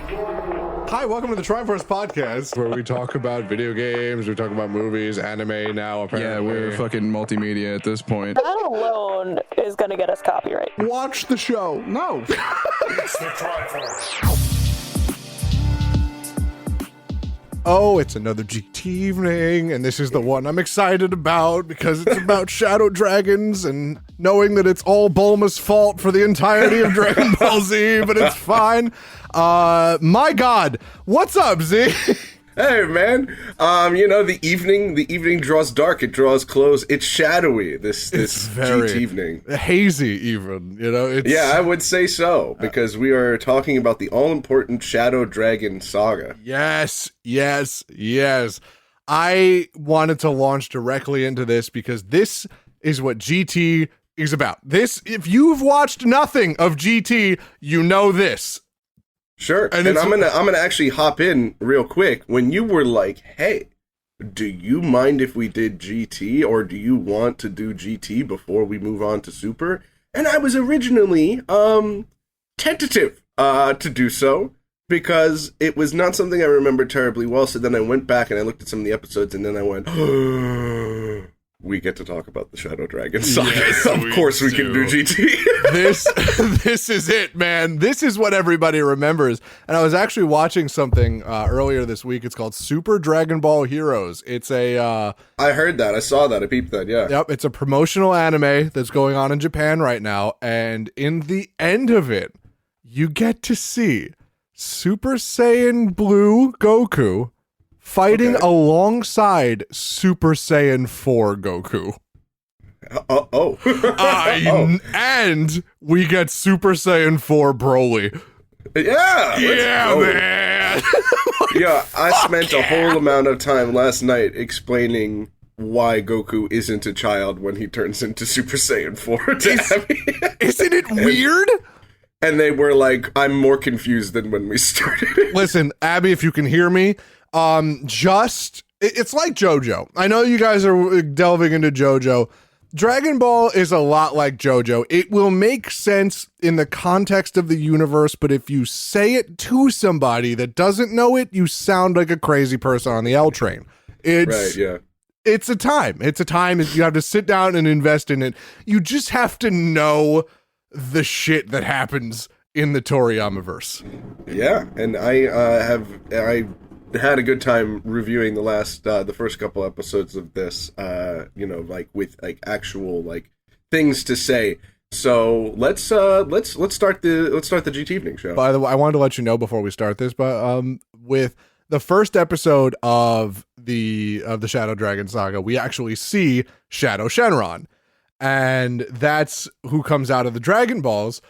Hi, welcome to the Triforce Podcast, where we talk about video games, we talk about movies, anime now, apparently. Yeah, we're fucking multimedia at this point. That alone is going to get us copyright. Watch the show. No. It's the Triforce. Oh, it's another GT evening, and this is the one I'm excited about because it's about Shadow Dragons and knowing that it's all Bulma's fault for the entirety of Dragon Ball Z, but it's fine. My God, what's up, Z? Hey, man. The evening draws dark. It draws close. It's shadowy. This very GT evening. Hazy, even. Yeah, I would say so, because we are talking about the all-important Shadow Dragon Saga. Yes. I wanted to launch directly into this because this is what GT is about. This, if you've watched nothing of GT, you know this. Sure, and I'm gonna actually hop in real quick. When you were like, "Hey, do you mind if we did GT, or do you want to do GT before we move on to Super?" And I was originally tentative to do so because it was not something I remembered terribly well. So then I went back and I looked at some of the episodes, and then I went, we get to talk about the Shadow Dragon Saga. Yes, of course we can do GT. This is it, man. This is what everybody remembers. And I was actually watching something earlier this week. It's called Super Dragon Ball Heroes. It's a... I heard that. I saw that. I peeped that, yeah. Yep, it's a promotional anime that's going on in Japan right now. And in the end of it, you get to see Super Saiyan Blue Goku fighting alongside Super Saiyan 4 Goku. And we get Super Saiyan 4 Broly. Yeah, man. Yeah, I spent a whole amount of time last night explaining why Goku isn't a child when he turns into Super Saiyan 4 to Abby. Isn't it weird? And they were like, I'm more confused than when we started. Listen, Abby, if you can hear me, it's like JoJo. I know you guys are delving into JoJo. Dragon Ball is a lot like JoJo. It will make sense in the context of the universe, but if you say it to somebody that doesn't know it, you sound like a crazy person on the L train. It's a time. It's a time. You have to sit down and invest in it. You just have to know the shit that happens in the Toriyama-verse. Yeah, and I had a good time reviewing the first couple episodes of this, with actual things to say. So let's start the GT evening show. By the way, I wanted to let you know before we start this, but with the first episode of the Shadow Dragon Saga, we actually see Shadow Shenron, and that's who comes out of the Dragon Balls.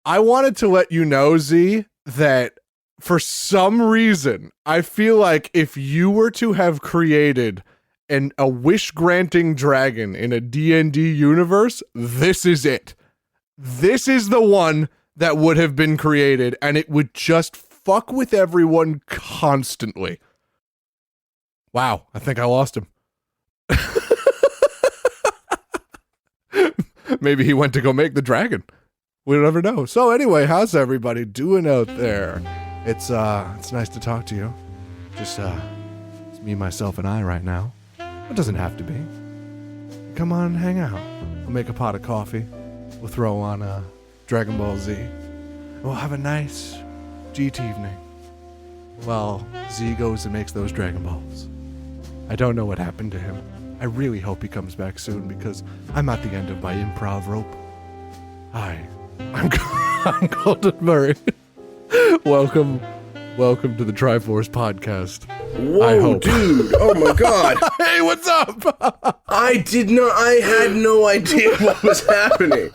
I wanted to let you know, Z, that for some reason, I feel like if you were to have created a wish-granting dragon in a D&D universe, this is it. This is the one that would have been created, and it would just fuck with everyone constantly. Wow, I think I lost him. Maybe he went to go make the dragon. We'll never know. So anyway, how's everybody doing out there? It's nice to talk to you. Just it's me, myself, and I right now. It doesn't have to be. Come on and hang out. We'll make a pot of coffee. We'll throw on Dragon Ball Z. We'll have a nice GT evening. Well, Z goes and makes those Dragon Balls. I don't know what happened to him. I really hope he comes back soon because I'm at the end of my improv rope. Hi, I'm Golden Murray. Welcome to the Triforce Podcast. Whoa, dude! Oh my God! Hey, what's up? I had no idea what was happening.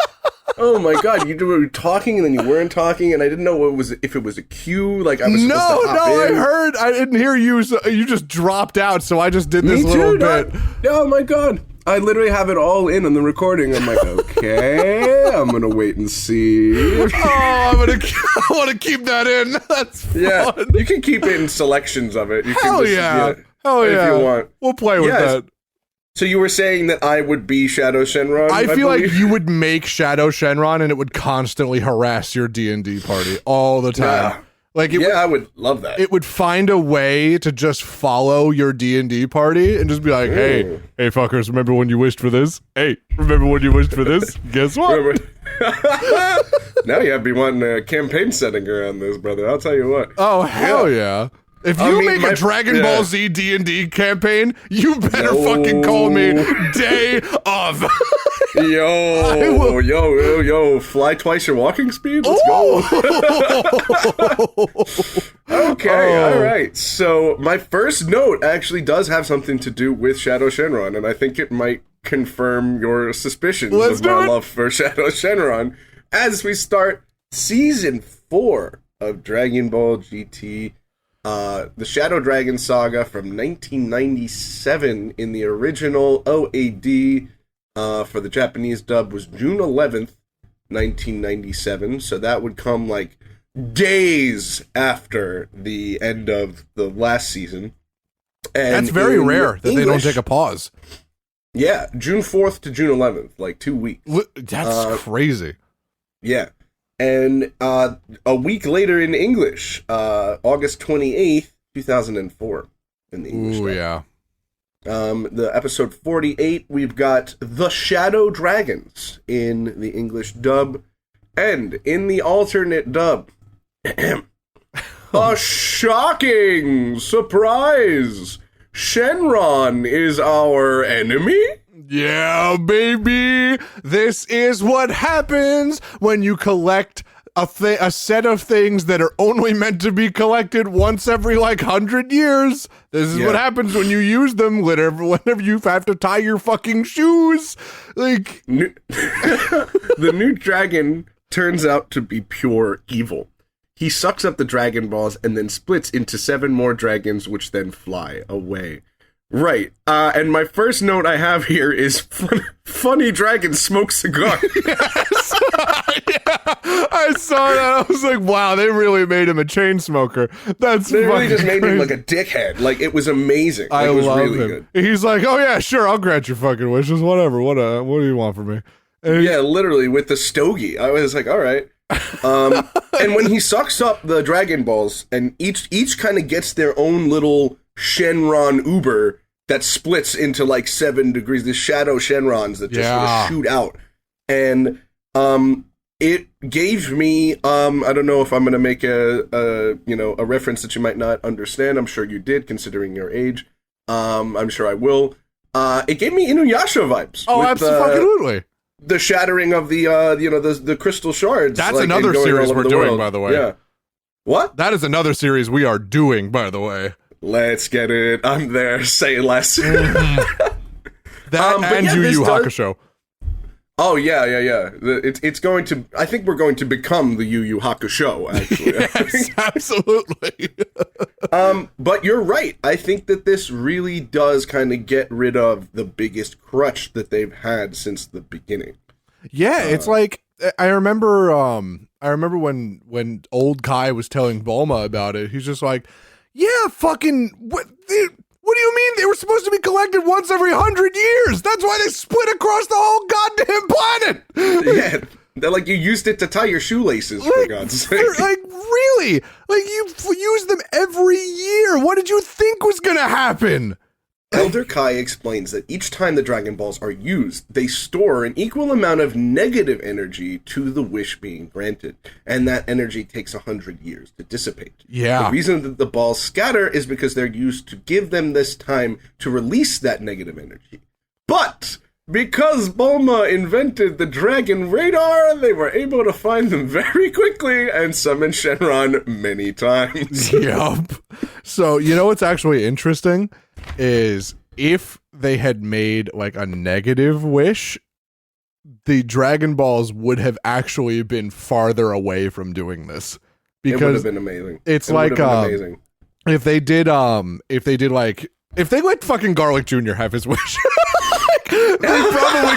Oh my God! You were talking and then you weren't talking, and I didn't know if it was a cue. Like I was supposed to hop in. I didn't hear you. So you just dropped out, so I just did this little bit. Oh my God! I literally have it all in on the recording. I'm like, okay, I'm gonna wait and see. I want to keep that in. That's fun. Yeah, you can keep in selections of it. You Hell yeah. If you want. We'll play with that. So you were saying that I would be Shadow Shenron? I feel like you would make Shadow Shenron and it would constantly harass your D&D party all the time. Like, I would love that. It would find a way to just follow your D&D party and just be like, hey fuckers, remember when you wished for this? Hey, remember when you wished for this? Guess what? Now you have to be wanting a campaign setting around this, brother. I'll tell you what. Oh, hell yeah. If you make a Dragon Ball Z D&D campaign, you better fucking call me day of. Yo, fly twice your walking speed? Let's go. Okay, all right. So my first note actually does have something to do with Shadow Shenron, and I think it might confirm your suspicions of my love for Shadow Shenron as we start Season 4 of Dragon Ball GT. The Shadow Dragon Saga from 1997 in the original OAD for the Japanese dub was June 11th, 1997. So that would come like days after the end of the last season. And that's very rare that they don't take a pause. Yeah, June 4th to June 11th, like 2 weeks. That's crazy. Yeah. And a week later in English, August 28th, 2004, in the English dub. Yeah. The episode 48, we've got The Shadow Dragons in the English dub. And in the alternate dub, a shocking surprise! Shenron is our enemy? Yeah, baby! This is what happens when you collect a set of things that are only meant to be collected once every, 100 years. This is what happens when you use them whenever you have to tie your fucking shoes. The new dragon turns out to be pure evil. He sucks up the Dragon Balls and then splits into 7 more dragons, which then fly away. Right. And my first note I have here is funny dragon smokes cigar. Yes. Yeah, I saw that. I was like, wow, they really made him a chain smoker. They really just made him like a dickhead. Like, it was amazing. I it was love really him. Good. He's like, oh yeah, sure, I'll grant your fucking wishes. Whatever. What do you want from me? And yeah, literally with the stogie. I was like, all right. And when he sucks up the Dragon Balls, and each kind of gets their own little Shenron Uber that splits into 7 degrees, the Shadow Shenrons that just sort of shoot out. And it gave me, I don't know if I'm going to make a reference that you might not understand. I'm sure you did, considering your age. I'm sure I will. It gave me Inuyasha vibes. Oh, absolutely. The shattering of the crystal shards. That's another series we're doing, by the way. Yeah. What? That is another series we are doing, by the way. Let's get it. I'm there. Say less. That and Yu Yu Hakusho. Oh, yeah. It's going to... I think we're going to become the Yu Yu Hakusho, actually. Yes, absolutely. But you're right. I think that this really does kind of get rid of the biggest crutch that they've had since the beginning. Yeah, it's like... I remember when old Kai was telling Bulma about it. He's just like, yeah, fucking... What do you mean they were supposed to be collected once every 100 years? That's why they split across the whole goddamn planet. Yeah, they're like, you used it to tie your shoelaces, for God's sake. Really? You use them every year. What did you think was gonna happen? Elder Kai explains that each time the Dragon Balls are used, they store an equal amount of negative energy to the wish being granted, and that energy takes 100 years to dissipate. Yeah. The reason that the balls scatter is because they're used to give them this time to release that negative energy. But because Bulma invented the Dragon Radar, they were able to find them very quickly and summon Shenron many times. Yup. So, you know what's actually interesting is if they had made a negative wish, the Dragon Balls would have actually been farther away from doing this. Because it would have been amazing. It's amazing. If they let fucking Garlic Jr. have his wish. They probably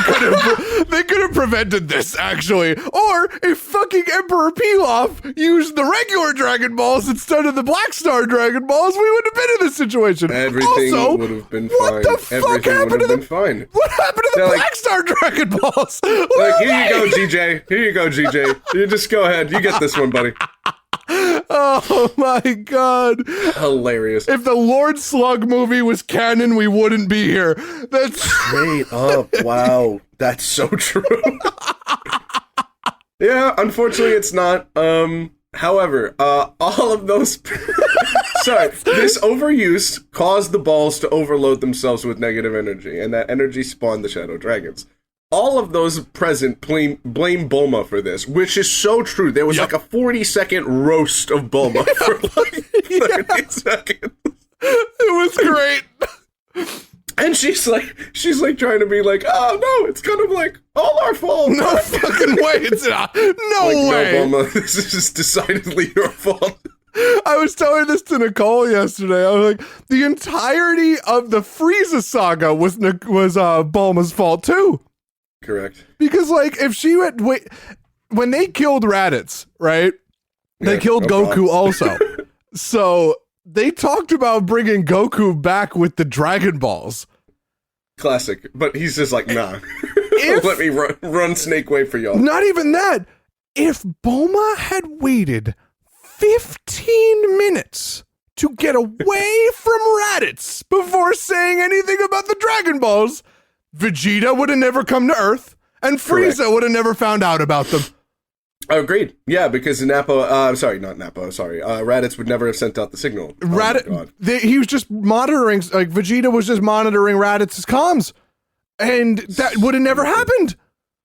could have prevented this, actually. Or if fucking Emperor Pilaf used the regular Dragon Balls instead of the Black Star Dragon Balls, we wouldn't have been in this situation. Everything also, would have been what fine. The fuck Everything happened would have to been fine. What happened to the Black Star Dragon Balls? Here you go, GJ. Here you go, GJ. You just go ahead. You get this one, buddy. Oh, Oh my god. Hilarious. If the Lord Slug movie was canon, we wouldn't be here. That's Straight up. Wow. That's so true. Yeah, unfortunately it's not. However, all of those sorry, this overuse caused the balls to overload themselves with negative energy, and that energy spawned the Shadow Dragons. All of those present blame Bulma for this, which is so true. There was like a 40-second roast of Bulma for like 30 seconds. It was great. And she's like trying to be like, oh no, it's kind of like all our fault. No fucking way. It's not. No way. No, Bulma, this is decidedly your fault. I was telling this to Nicole yesterday. I was like, the entirety of the Frieza saga was Bulma's fault too. Correct. Because like, if she went when they killed Raditz, right? They killed Goku also. So they talked about bringing Goku back with the Dragon Balls. Classic. But he's just like, nah. Let me run Snake Way for y'all. Not even that. If Bulma had waited 15 minutes to get away from Raditz before saying anything about the Dragon Balls, Vegeta would have never come to Earth, and Frieza would have never found out about them. Agreed. Yeah, because Raditz would never have sent out the signal. He was just monitoring, like, Vegeta was just monitoring Raditz's comms, and that would have never happened.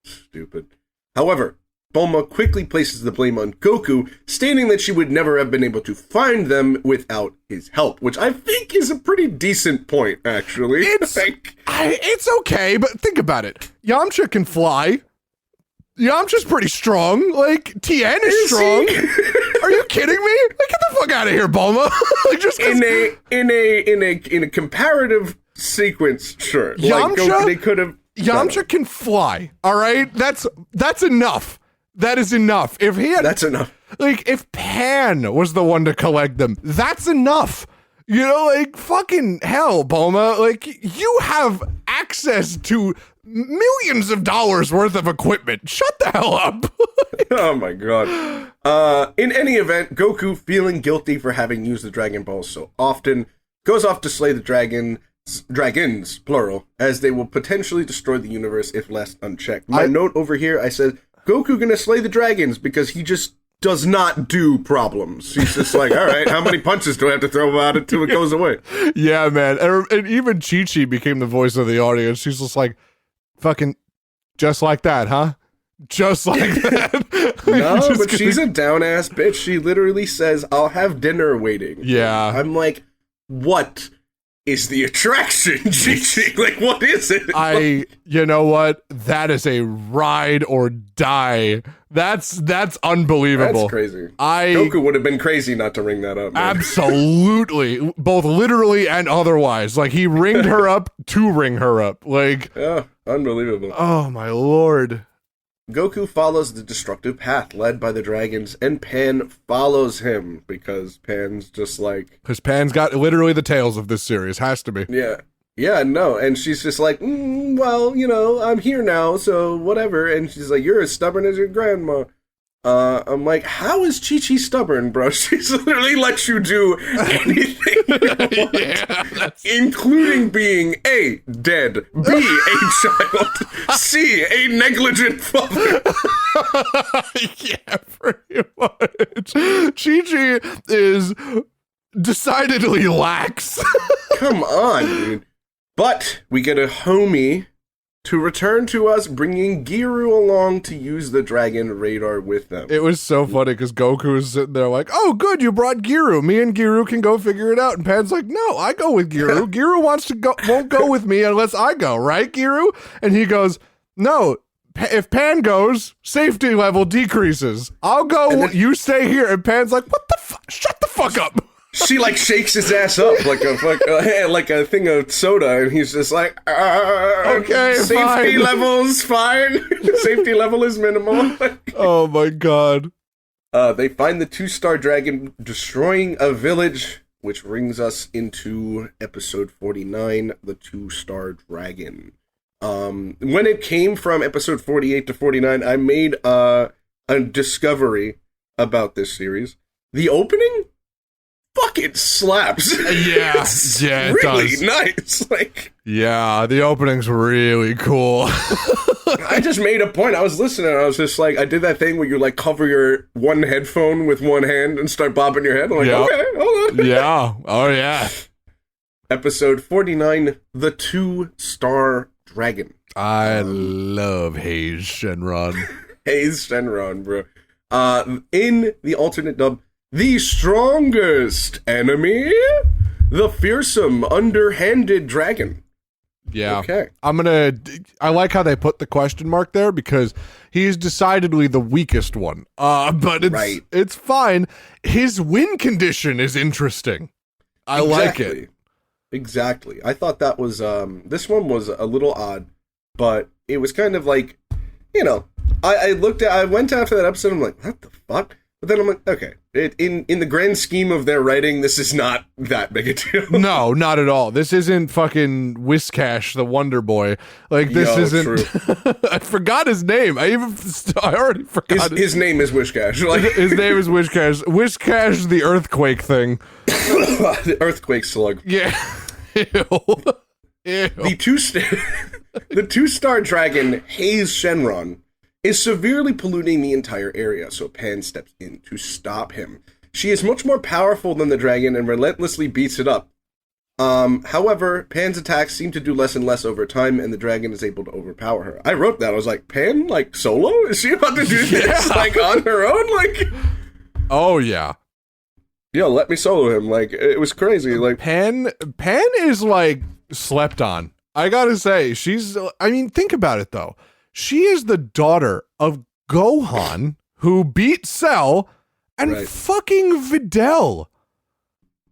Stupid. However, Bulma quickly places the blame on Goku, stating that she would never have been able to find them without his help, which I think is a pretty decent point, actually. It's okay, but think about it. Yamcha can fly. Yamcha's pretty strong. Like, Tien is strong. Are you kidding me? Like, get the fuck out of here, Bulma. Like, just in a comparative sequence, sure. Yamcha, like, they could have. Yamcha can fly. All right, that's enough. That is enough. If he had, that's enough. Like, if Pan was the one to collect them, that's enough. You know, like, fucking hell, Bulma. Like, you have access to millions of dollars worth of equipment. Shut the hell up. Oh my god. In any event, Goku, feeling guilty for having used the Dragon Balls so often, goes off to slay the dragons, plural, as they will potentially destroy the universe if left unchecked. My note over here, I said, Goku gonna slay the dragons because he just does not do problems. He's just like, all right, how many punches do I have to throw about it till it goes away? Yeah, man. And even Chi-Chi became the voice of the audience. She's just like, fucking, just like that, huh? Just like that. No, but she's a down-ass bitch. She literally says, I'll have dinner waiting. Yeah. I'm like, what is the attraction, Chi-Chi? Like, what is it? You know what? That is a ride or die. That's unbelievable. That's crazy. Goku would have been crazy not to ring that up. Man. Absolutely. Both literally and otherwise. Like, he ringed her up to ring her up. Like, yeah, unbelievable. Oh, my lord. Goku follows the destructive path led by the dragons, and Pan follows him because Pan's just like... Because Pan's got literally the tails of this series. Has to be. Yeah. Yeah, no. And she's just like, well, you know, I'm here now, so whatever. And she's like, you're as stubborn as your grandma. I'm like, how is Chi-Chi stubborn, bro? She's literally lets you do anything you want, including being A, dead, B, a child, C, a negligent father. Yeah, pretty much. Chi-Chi is decidedly lax. Come on, dude. But we get a homie to return to us, bringing Giru along to use the dragon radar with them. It was so funny because Goku was sitting there like, oh, good, you brought Giru. Me and Giru can go figure it out. And Pan's like, no, I go with Giru. Giru won't go with me unless I go, right, Giru? And he goes, no, if Pan goes, safety level decreases. I'll go, you stay here. And Pan's like, what the fuck? Shut the fuck up. She like shakes his ass up like a thing of soda, and he's just like, okay, safety level's fine. Safety level is minimal. Oh my god. They find the 2-star dragon destroying a village, which brings us into episode 49, the 2-star dragon. When it came from episode 48 to 49, I made a discovery about this series. the opening fucking slaps. Yeah, It's yeah, it really does. nice. Like, Yeah, the opening's really cool. I just made a point. I was listening. I was just like, I did that thing where you like cover your one headphone with one hand and start bobbing your head. I'm like, Yep. okay, hold on. Yeah. Oh, yeah. Episode 49, The 2-Star Dragon. I love Haze Shenron. Hayes Shenron, bro. In the alternate dub, the strongest enemy, the fearsome, underhanded dragon. Yeah. Okay. I like how they put the question mark there because he's decidedly the weakest one. But it's fine. His win condition is interesting. I like it. Exactly. I thought that was, this one was a little odd, but it was kind of like, you know, I went after that episode, I'm like, what the fuck? But then I'm like, okay, in the grand scheme of their writing, this is not that big a deal. No, not at all. This isn't fucking Whiskash, the Wonder Boy. Like, this isn't... True. I forgot his name. I already forgot His name is Wishcash. Like, his name is Whiskash. Whiskash, the earthquake thing. the earthquake slug. Yeah. Ew. Ew. The 2-Star Dragon, Haze Shenron, is severely polluting the entire area, so Pan steps in to stop him. She is much more powerful than the dragon and relentlessly beats it up. However, Pan's attacks seem to do less and less over time, and the dragon is able to overpower her. I wrote that. I was like, Pan, like, solo? Is she about to do this, like, on her own? Like, oh, yeah. yo, let me solo him. Like, it was crazy. Like, Pan is, like, slept on. I gotta say, think about it, though. She is the daughter of Gohan, who beat Cell, and fucking Videl.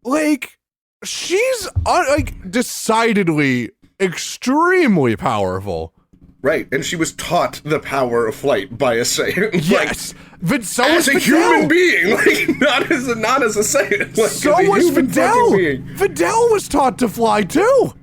Like, she's, decidedly extremely powerful. right, and she was taught the power of flight by a Saiyan. Yes, so as was a Videl. human being, like not as a Saiyan. Like, So as a was human fucking being. Videl. Videl was taught to fly too.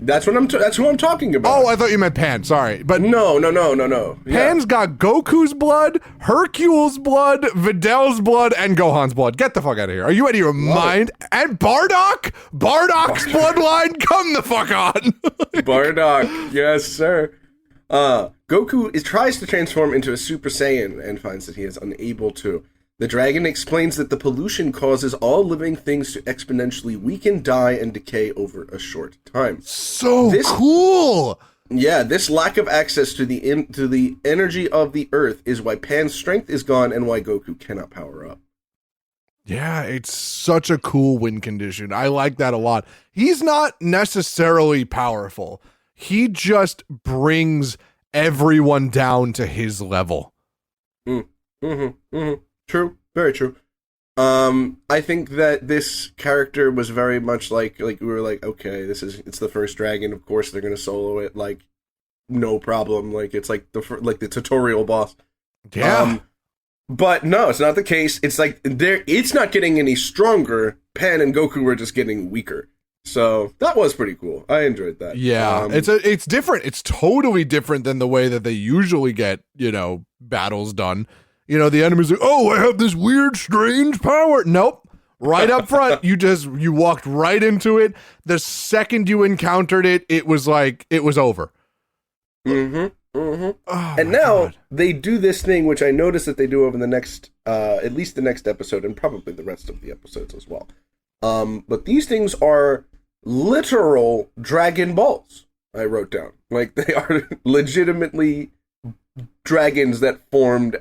That's what that's who I'm talking about. Oh, I thought you meant Pan. Sorry, but No. Yeah. Pan's got Goku's blood, Hercule's blood, Videl's blood, and Gohan's blood. Get the fuck out of here. Are you out of your mind? And Bardock? Bardock's bloodline? Come the fuck on. Bardock, yes, sir. Goku tries to transform into a Super Saiyan and finds that he is unable to. The dragon explains that the pollution causes all living things to exponentially weaken, die, and decay over a short time. So cool. Yeah, this lack of access to the energy of the earth is why Pan's strength is gone and why Goku cannot power up. Yeah, it's such a cool win condition. I like that a lot. He's not necessarily powerful. He just brings everyone down to his level. True, very true. I think that this character was very much like we were like, okay, it's the first dragon. Of course, they're gonna solo it, like no problem. Like it's like the tutorial boss. Yeah. But no, it's not the case. It's like it's not getting any stronger. Pan and Goku were just getting weaker. So that was pretty cool. I enjoyed that. Yeah, it's different. It's totally different than the way that they usually get, battles done. The enemy's like, oh, I have this weird, strange power. Nope. Right up front, you walked right into it. The second you encountered it, it was like, it was over. Oh, and now God. they do this thing, which I noticed that they do over the next, at least the next episode, and probably the rest of the episodes as well. But these things are literal Dragon Balls, I wrote down. Like, they are legitimately dragons that formed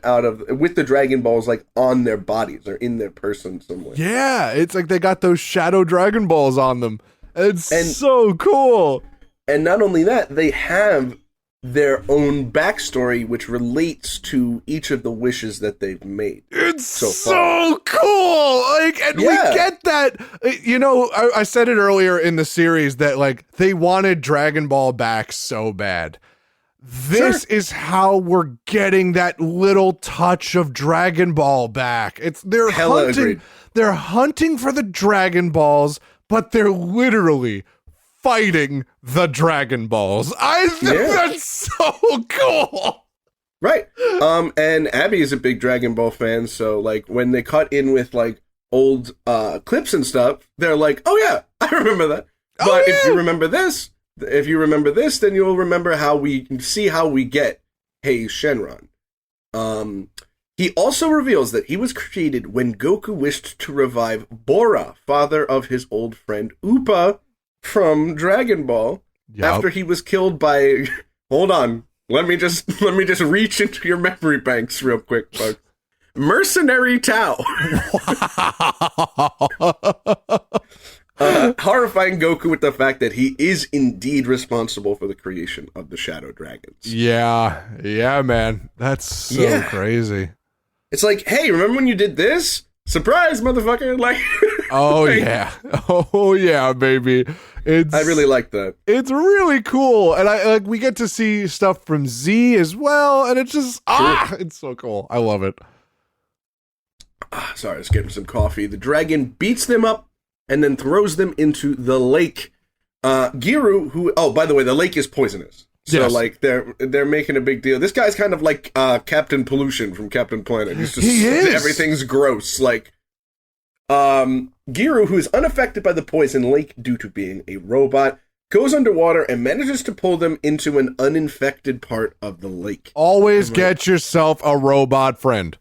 with the Dragon Balls, like, on their bodies or in their person somewhere. Yeah, it's like they got those Shadow Dragon Balls on them. It's so cool. And not only that, they have their own backstory, which relates to each of the wishes that they've made. It's so cool. We get that. I said it earlier in the series that they wanted Dragon Ball back so bad. This is how we're getting that little touch of Dragon Ball back. They're hunting for the Dragon Balls, but they're literally fighting the Dragon Balls. I think that's so cool. Right. And Abby is a big Dragon Ball fan, so when they cut in with old clips and stuff, they're like, oh yeah, I remember that. But if you remember this, then you'll remember how we get Hey Shenron. He also reveals that he was created when Goku wished to revive Bora, father of his old friend Upa from Dragon Ball, after he was killed by. Hold on, let me just reach into your memory banks real quick, folks. Mercenary Tao. Horrifying Goku with the fact that he is indeed responsible for the creation of the Shadow Dragons. Yeah, man. That's so crazy. It's like, hey, remember when you did this? Surprise, motherfucker! Like, oh yeah, baby. I really like that. It's really cool, and we get to see stuff from Z as well, and it's just it's so cool. I love it. Sorry, I was getting some coffee. The dragon beats them up and then throws them into the lake. Giru, who, oh, by the way, the lake is poisonous. So, like, they're making a big deal. This guy's kind of like Captain Pollution from Captain Planet. He is. Everything's gross. Like, Giru, who is unaffected by the poison lake due to being a robot, goes underwater and manages to pull them into an uninfected part of the lake. Always get yourself a robot friend.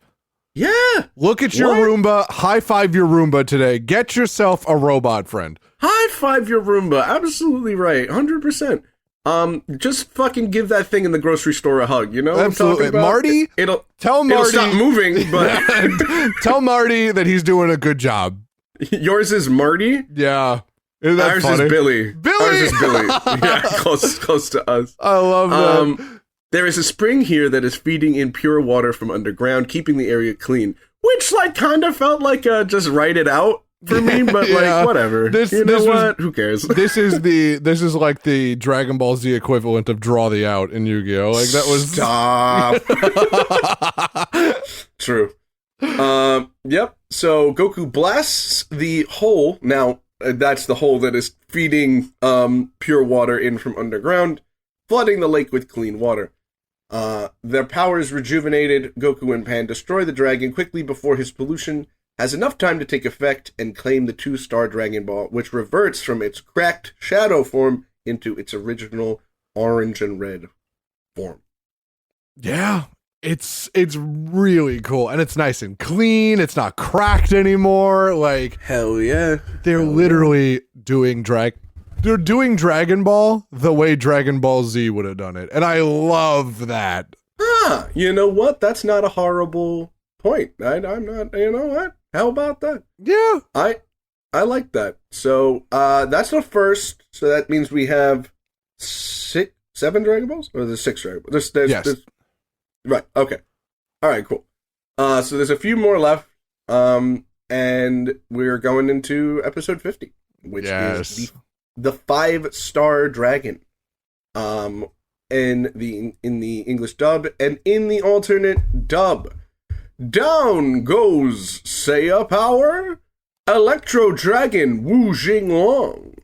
Yeah. Look at your Roomba. High five your Roomba today. Get yourself a robot friend. High five your Roomba. Absolutely right. 100%. Just fucking give that thing in the grocery store a hug. You know what I'm talking about? Marty, tell Marty. It'll stop moving, but tell Marty that he's doing a good job. Yours is Marty? Yeah. Isn't that Ours funny? is Billy. Ours is Billy. Yeah, close to us. I love that. There is a spring here that is feeding in pure water from underground, keeping the area clean, which, like, kind of felt like just write it out for me, but, like, whatever. Who cares? This is like the Dragon Ball Z equivalent of Draw the Out in Yu-Gi-Oh! Like, that was... Stop! True. Yep, so Goku blasts the hole. Now, that's the hole that is feeding pure water in from underground, flooding the lake with clean water. Their powers rejuvenated. Goku and Pan destroy the dragon quickly before his pollution has enough time to take effect and claim the 2-star Dragon Ball, which reverts from its cracked shadow form into its original orange and red form. Yeah, it's really cool, and it's nice and clean. It's not cracked anymore. Like, hell yeah. They're literally doing They're doing Dragon Ball the way Dragon Ball Z would have done it. And I love that. You know what? That's not a horrible point. I'm not, you know what? How about that? Yeah. I like that. So, that's the first. So that means we have 7 Dragon Balls? Or there's 6 Dragon Balls? There's, right, okay. Alright, cool. So there's a few more left. And we're going into episode 50, which is the 5-star dragon. In the English dub, and in the alternate dub, down goes Seiya power, Electro Dragon Wu Jinglong.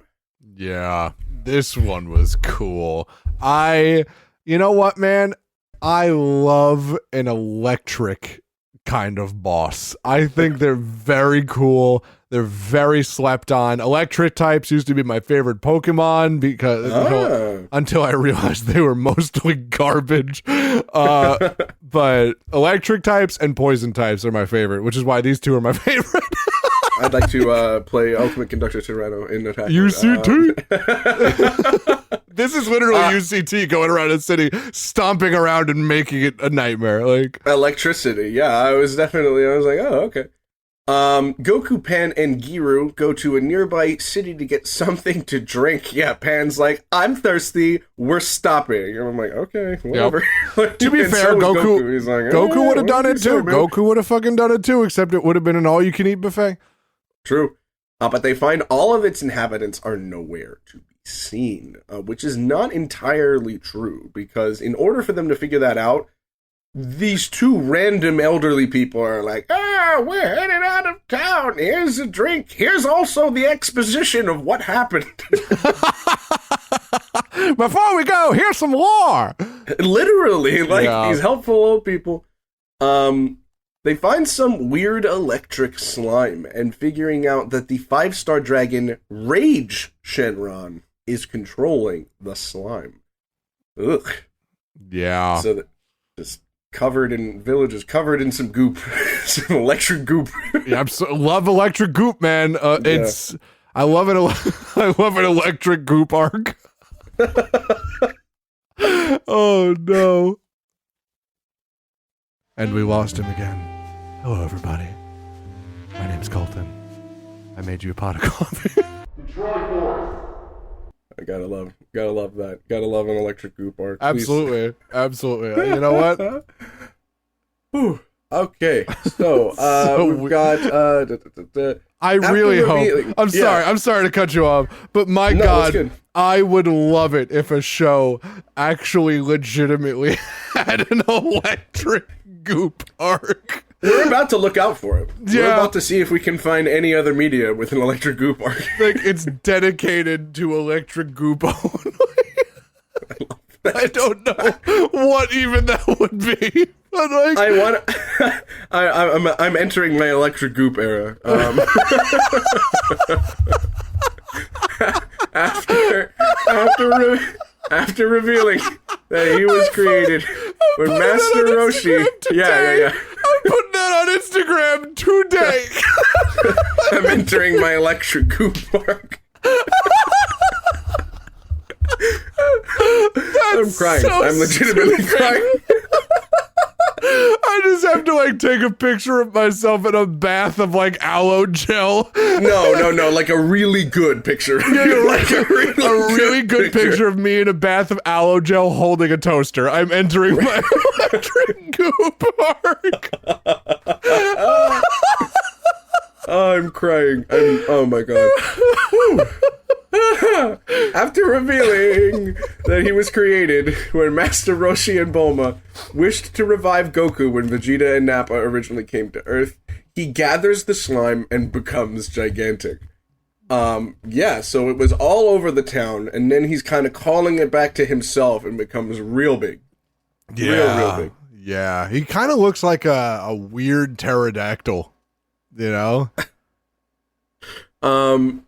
Yeah, this one was cool. You know what, man? I love an electric kind of boss. I think they're very cool. They're very slept on. Electric types used to be my favorite Pokemon because until I realized they were mostly garbage. But electric types and poison types are my favorite, which is why these two are my favorite. I'd like to play Ultimate Conductor Tyranno in Attack. UCT? This is literally UCT going around a city, stomping around and making it a nightmare. Like electricity, yeah. I was like, oh, okay. Goku, Pan, and Giru go to a nearby city to get something to drink. Yeah, Pan's like, I'm thirsty, we're stopping. And I'm like, okay, whatever. Yep. To be fair, so Goku He's like, Goku would have done it too. Goku would have fucking done it too, except it would have been an all-you-can-eat buffet. True. But they find all of its inhabitants are nowhere to be seen, which is not entirely true, because in order for them to figure that out, these two random elderly people are like, we're headed out of town. Here's a drink. Here's also the exposition of what happened. Before we go, here's some lore. Literally, like these helpful old people. they find some weird electric slime and figuring out that the 5-star dragon Rage Shenron is controlling the slime. Ugh. Yeah. So that just villages covered in some goop, some electric goop. Yeah, love electric goop, man. I love it. I love an electric goop arc. Oh no. And we lost him again. Hello, everybody. My name's Colton. I made you a pot of coffee. I gotta love that. Gotta love an electric goop arc. Absolutely. Absolutely. You know what? Whew. Okay, so, we've got, I really hope. I'm sorry to cut you off, but my God, I would love it if a show actually legitimately had an electric goop arc. We're about to look out for it. Yeah. We're about to see if we can find any other media with an electric goop arc. Like, it's dedicated to electric goop only. I don't know what even that would be. But like, I'm entering my electric goop era. After revealing that he was created when Master Roshi. Yeah. I'm putting that on Instagram today. I'm entering my electric goop arc. I'm crying. So I'm legitimately crying. I just have to like take a picture of myself in a bath of like aloe gel. No, like a really good picture. Like a really good picture of me in a bath of aloe gel holding a toaster. I'm entering my electric goop arc. I'm crying. Oh my God. After revealing that he was created when Master Roshi and Bulma wished to revive Goku when Vegeta and Nappa originally came to Earth, he gathers the slime and becomes gigantic. So it was all over the town, and then he's kind of calling it back to himself and becomes real big. Yeah. Real big. Yeah. He kind of looks like a weird pterodactyl, you know?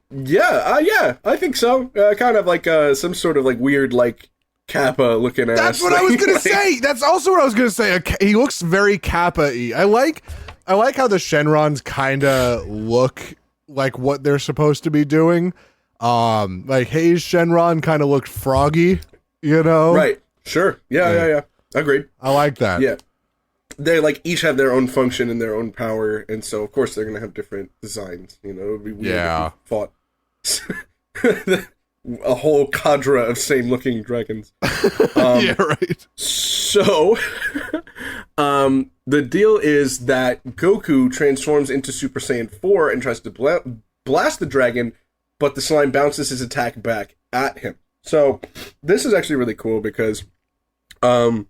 Yeah, I think so. Kind of like some sort of like weird like Kappa looking ass. That's what I was gonna say. That's also what I was gonna say. He looks very Kappa-y. I like how the Shenrons kind of look like what they're supposed to be doing. Like Hayes Shenron kind of looked froggy, you know? Right. Sure. Yeah. Agreed. I like that. Yeah. They like each have their own function and their own power, and so of course they're gonna have different designs. You know, it would be weird if we fought a whole cadre of same-looking dragons. Yeah, right. So, the deal is that Goku transforms into Super Saiyan 4 and tries to blast the dragon, but the slime bounces his attack back at him. So, this is actually really cool because, Goku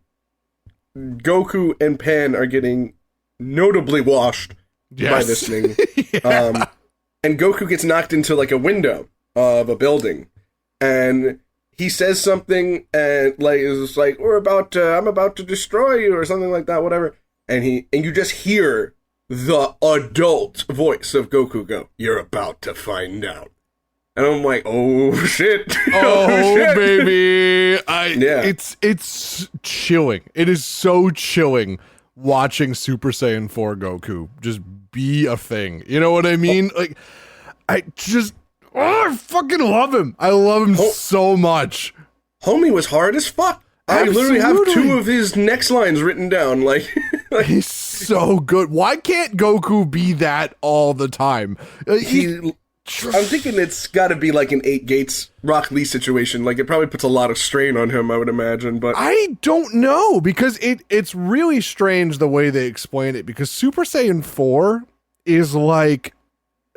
and Pan are getting notably washed by this thing. Yeah. And Goku gets knocked into like a window of a building, and he says something and like is like, I'm about to destroy you or something like that, whatever. And you just hear the adult voice of Goku go, "You're about to find out." And I'm like, oh shit. Oh shit. Baby. It's chilling. It is so chilling watching Super Saiyan 4 Goku just be a thing. You know what I mean? Like, I fucking love him. I love him so much. Homie was hard as fuck. Absolutely. I literally have 2 of his next lines written down. Like he's so good. Why can't Goku be that all the time? I'm thinking it's got to be like an 8 Gates Rock Lee situation. Like, it probably puts a lot of strain on him, I would imagine. But I don't know, because it's really strange the way they explain it, because Super Saiyan 4 is like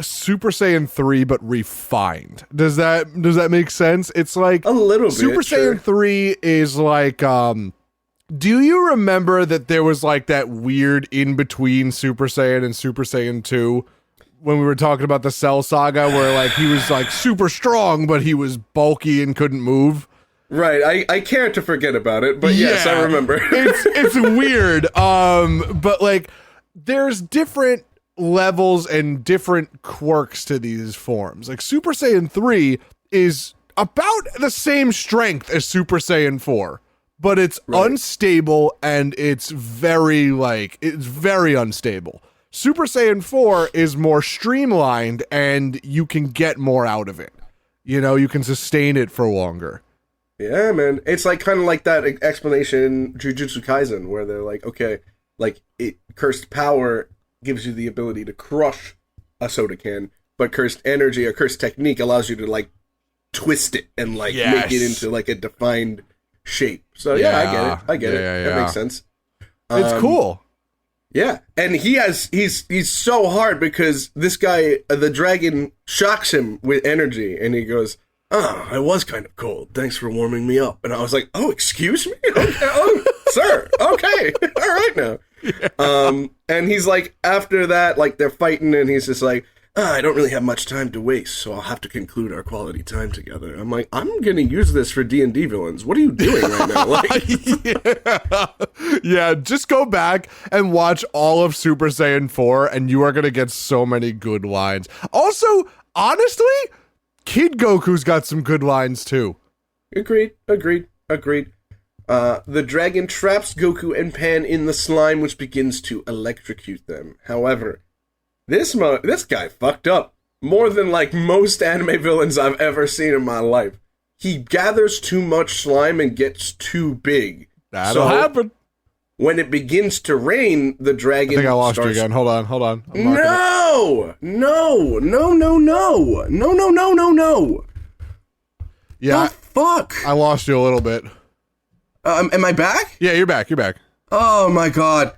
Super Saiyan 3 but refined. Does that make sense? It's like a little bit. Super Saiyan 3 is like do you remember that there was like that weird in between Super Saiyan and Super Saiyan 2? When we were talking about the Cell Saga, where like he was like super strong, but he was bulky and couldn't move. Right, I care to forget about it, but yes, I remember. It's weird. But like there's different levels and different quirks to these forms. Like Super Saiyan 3 is about the same strength as Super Saiyan 4, but it's unstable and it's very unstable. Super Saiyan 4 is more streamlined and you can get more out of it. You know, you can sustain it for longer. Yeah, man. It's like kind of like that explanation in Jujutsu Kaisen where they're like, okay, like cursed power gives you the ability to crush a soda can, but cursed energy or cursed technique allows you to like twist it and like make it into like a defined shape. So yeah, I get it. That makes sense. It's cool. Yeah, and he's so hard because this guy, the dragon, shocks him with energy, and he goes, "Oh, I was kind of cold. Thanks for warming me up." And I was like, "Oh, excuse me? Okay, oh, sir. Okay, all right now." Yeah. And he's like, after that, like they're fighting, and he's just like, I don't really have much time to waste, so I'll have to conclude our quality time together. I'm like, I'm gonna use this for D&D villains. What are you doing right now? Like, yeah, just go back and watch all of Super Saiyan 4, and you are gonna get so many good lines. Also, honestly, Kid Goku's got some good lines too. Agreed. The dragon traps Goku and Pan in the slime, which begins to electrocute them. However, this guy fucked up more than like most anime villains I've ever seen in my life. He gathers too much slime and gets too big. That'll happen. When it begins to rain, the dragon I think I lost you again. Hold on. No. Yeah. The fuck? I lost you a little bit. Am I back? Yeah, you're back. Oh my god.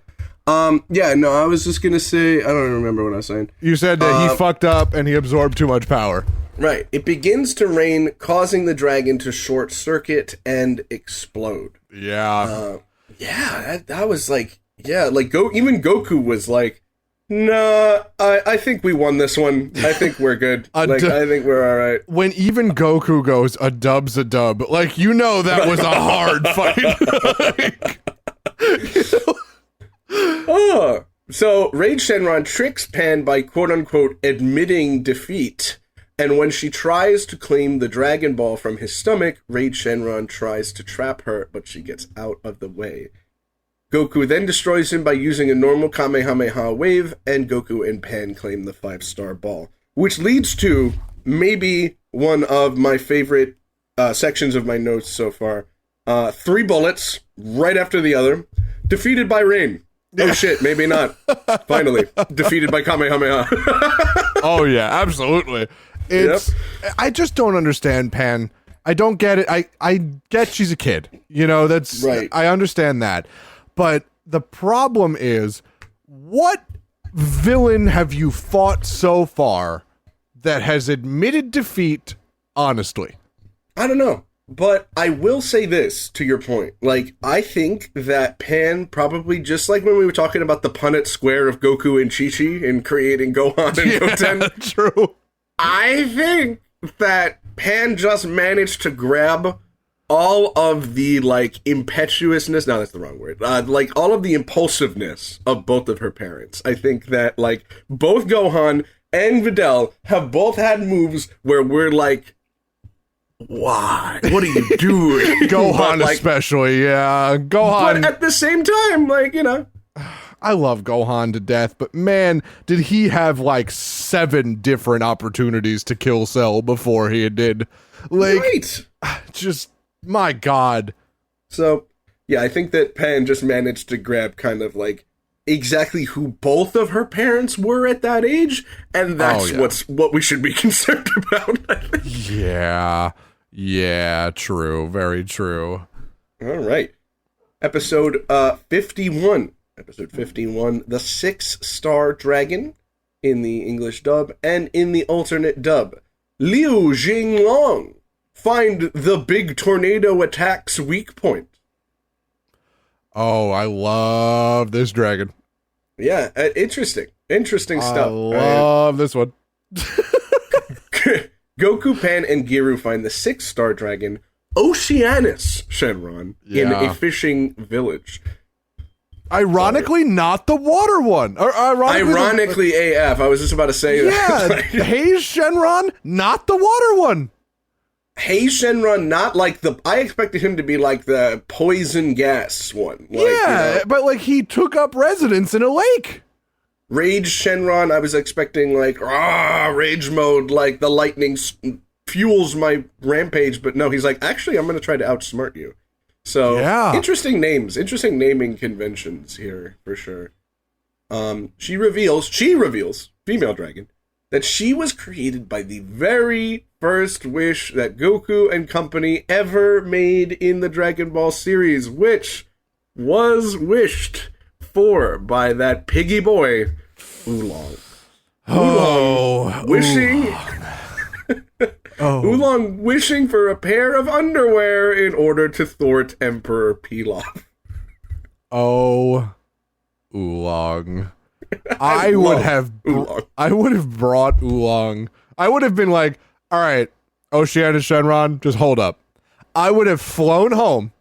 Yeah, no, I was just gonna say, I don't even remember what I was saying. You said that he fucked up and he absorbed too much power. Right. It begins to rain, causing the dragon to short circuit and explode. Yeah. That was like, even Goku was like, nah, I think we won this one. I think we're good. I think we're alright. When even Goku goes, a dub's a dub, like, you know that was a hard fight. So Raid Shenron tricks Pan by quote-unquote admitting defeat, and when she tries to claim the Dragon Ball from his stomach, Raid Shenron tries to trap her, but she gets out of the way. Goku then destroys him by using a normal Kamehameha wave, and Goku and Pan claim the 5-star ball, which leads to maybe one of my favorite sections of my notes so far. 3 bullets, right after the other, defeated by rain. Oh shit, maybe not. Finally, defeated by Kamehameha. Oh yeah, absolutely. I just don't understand Pan. I don't get it. I get she's a kid. You know, that's right. I understand that. But the problem is, what villain have you fought so far that has admitted defeat honestly? I don't know. But I will say this, to your point. Like, I think that Pan probably, just like when we were talking about the Punnett square of Goku and Chi-Chi and creating Gohan and Goten. True. I think that Pan just managed to grab all of the, like, impetuousness, no, that's the wrong word, like, all of the impulsiveness of both of her parents. I think that, like, both Gohan and Videl have both had moves where we're like, why? What are you doing? Gohan like, especially, yeah. Gohan. But at the same time, like, you know. I love Gohan to death, but man, did he have like 7 different opportunities to kill Cell before he did. Like, right. Just, my God. So, yeah, I think that Pan just managed to grab kind of like exactly who both of her parents were at that age, and that's what we should be concerned about, I think. Yeah, true. Very true. All right. Episode 51. Episode 51, The 6-Star Dragon, in the English dub, and in the alternate dub. Liu Jinglong, find the big tornado attack's weak point. Oh, I love this dragon. Yeah, interesting stuff. I love this one. Goku, Pan, and Giru find the 6-Star Dragon, Oceanus Shenron, in a fishing village. Ironically, not the water one. Or Ironically, AF. I was just about to say that. Yeah, Haze Shenron, not the water one. Haze Shenron, not like the... I expected him to be like the poison gas one. Like, but like he took up residence in a lake. Rage Shenron, I was expecting like, rage mode, like the lightning fuels my rampage, but no, he's like, actually, I'm going to try to outsmart you. So, interesting names, interesting naming conventions here, for sure. She reveals, female dragon, that she was created by the very first wish that Goku and company ever made in the Dragon Ball series, which was wished for by that piggy boy, Oolong. Oolong wishing... Oolong wishing for a pair of underwear in order to thwart Emperor Pilaf. Oh, Oolong. I would have brought Oolong. I would have been like, all right, Oceana Shenron, just hold up. I would have flown home,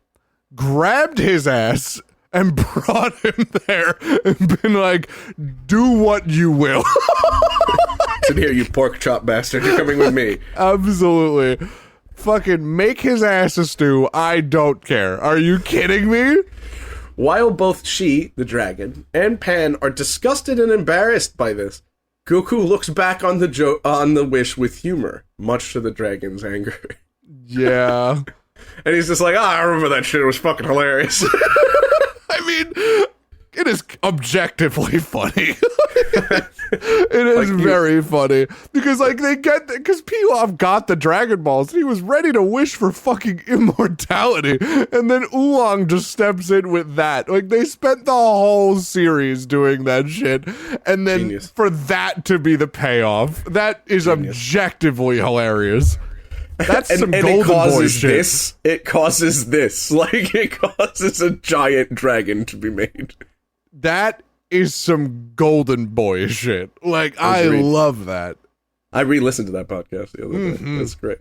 grabbed his ass, and brought him there and been like, do what you will. Sit here, you pork chop bastard. You're coming with me. Absolutely. Fucking make his ass a stew. I don't care. Are you kidding me? While both she, the dragon, and Pan are disgusted and embarrassed by this, Goku looks back on the wish with humor, much to the dragon's anger. Yeah. And he's just like, I remember that shit. It was fucking hilarious. I mean, it is objectively funny. It is very funny because like because Pilaf got the Dragon Balls and he was ready to wish for fucking immortality, and then Oolong just steps in with that. Like they spent the whole series doing that shit, and then for that to be the payoff, that is objectively hilarious. That's some golden boy shit. It causes this. Like it causes a giant dragon to be made. That is some golden boy shit. Like, I love that. I re-listened to that podcast the other day. That's great.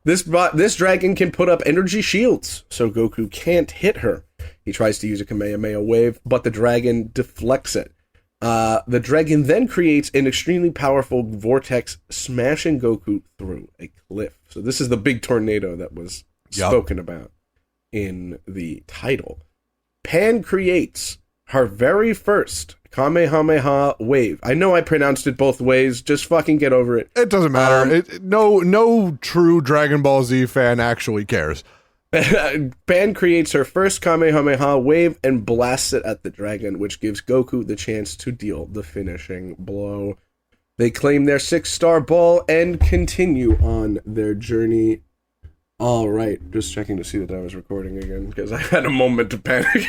This dragon can put up energy shields, so Goku can't hit her. He tries to use a Kamehameha wave, but the dragon deflects it. The dragon then creates an extremely powerful vortex, smashing Goku through a cliff. So this is the big tornado that was spoken about in the title. Pan creates her very first Kamehameha wave. I know I pronounced it both ways. Just fucking get over it. It doesn't matter. No true Dragon Ball Z fan actually cares. Pan creates her first Kamehameha wave and blasts it at the dragon, which gives Goku the chance to deal the finishing blow. They claim their 6-star ball and continue on their journey. All right, just checking to see that I was recording again because I had a moment to panic.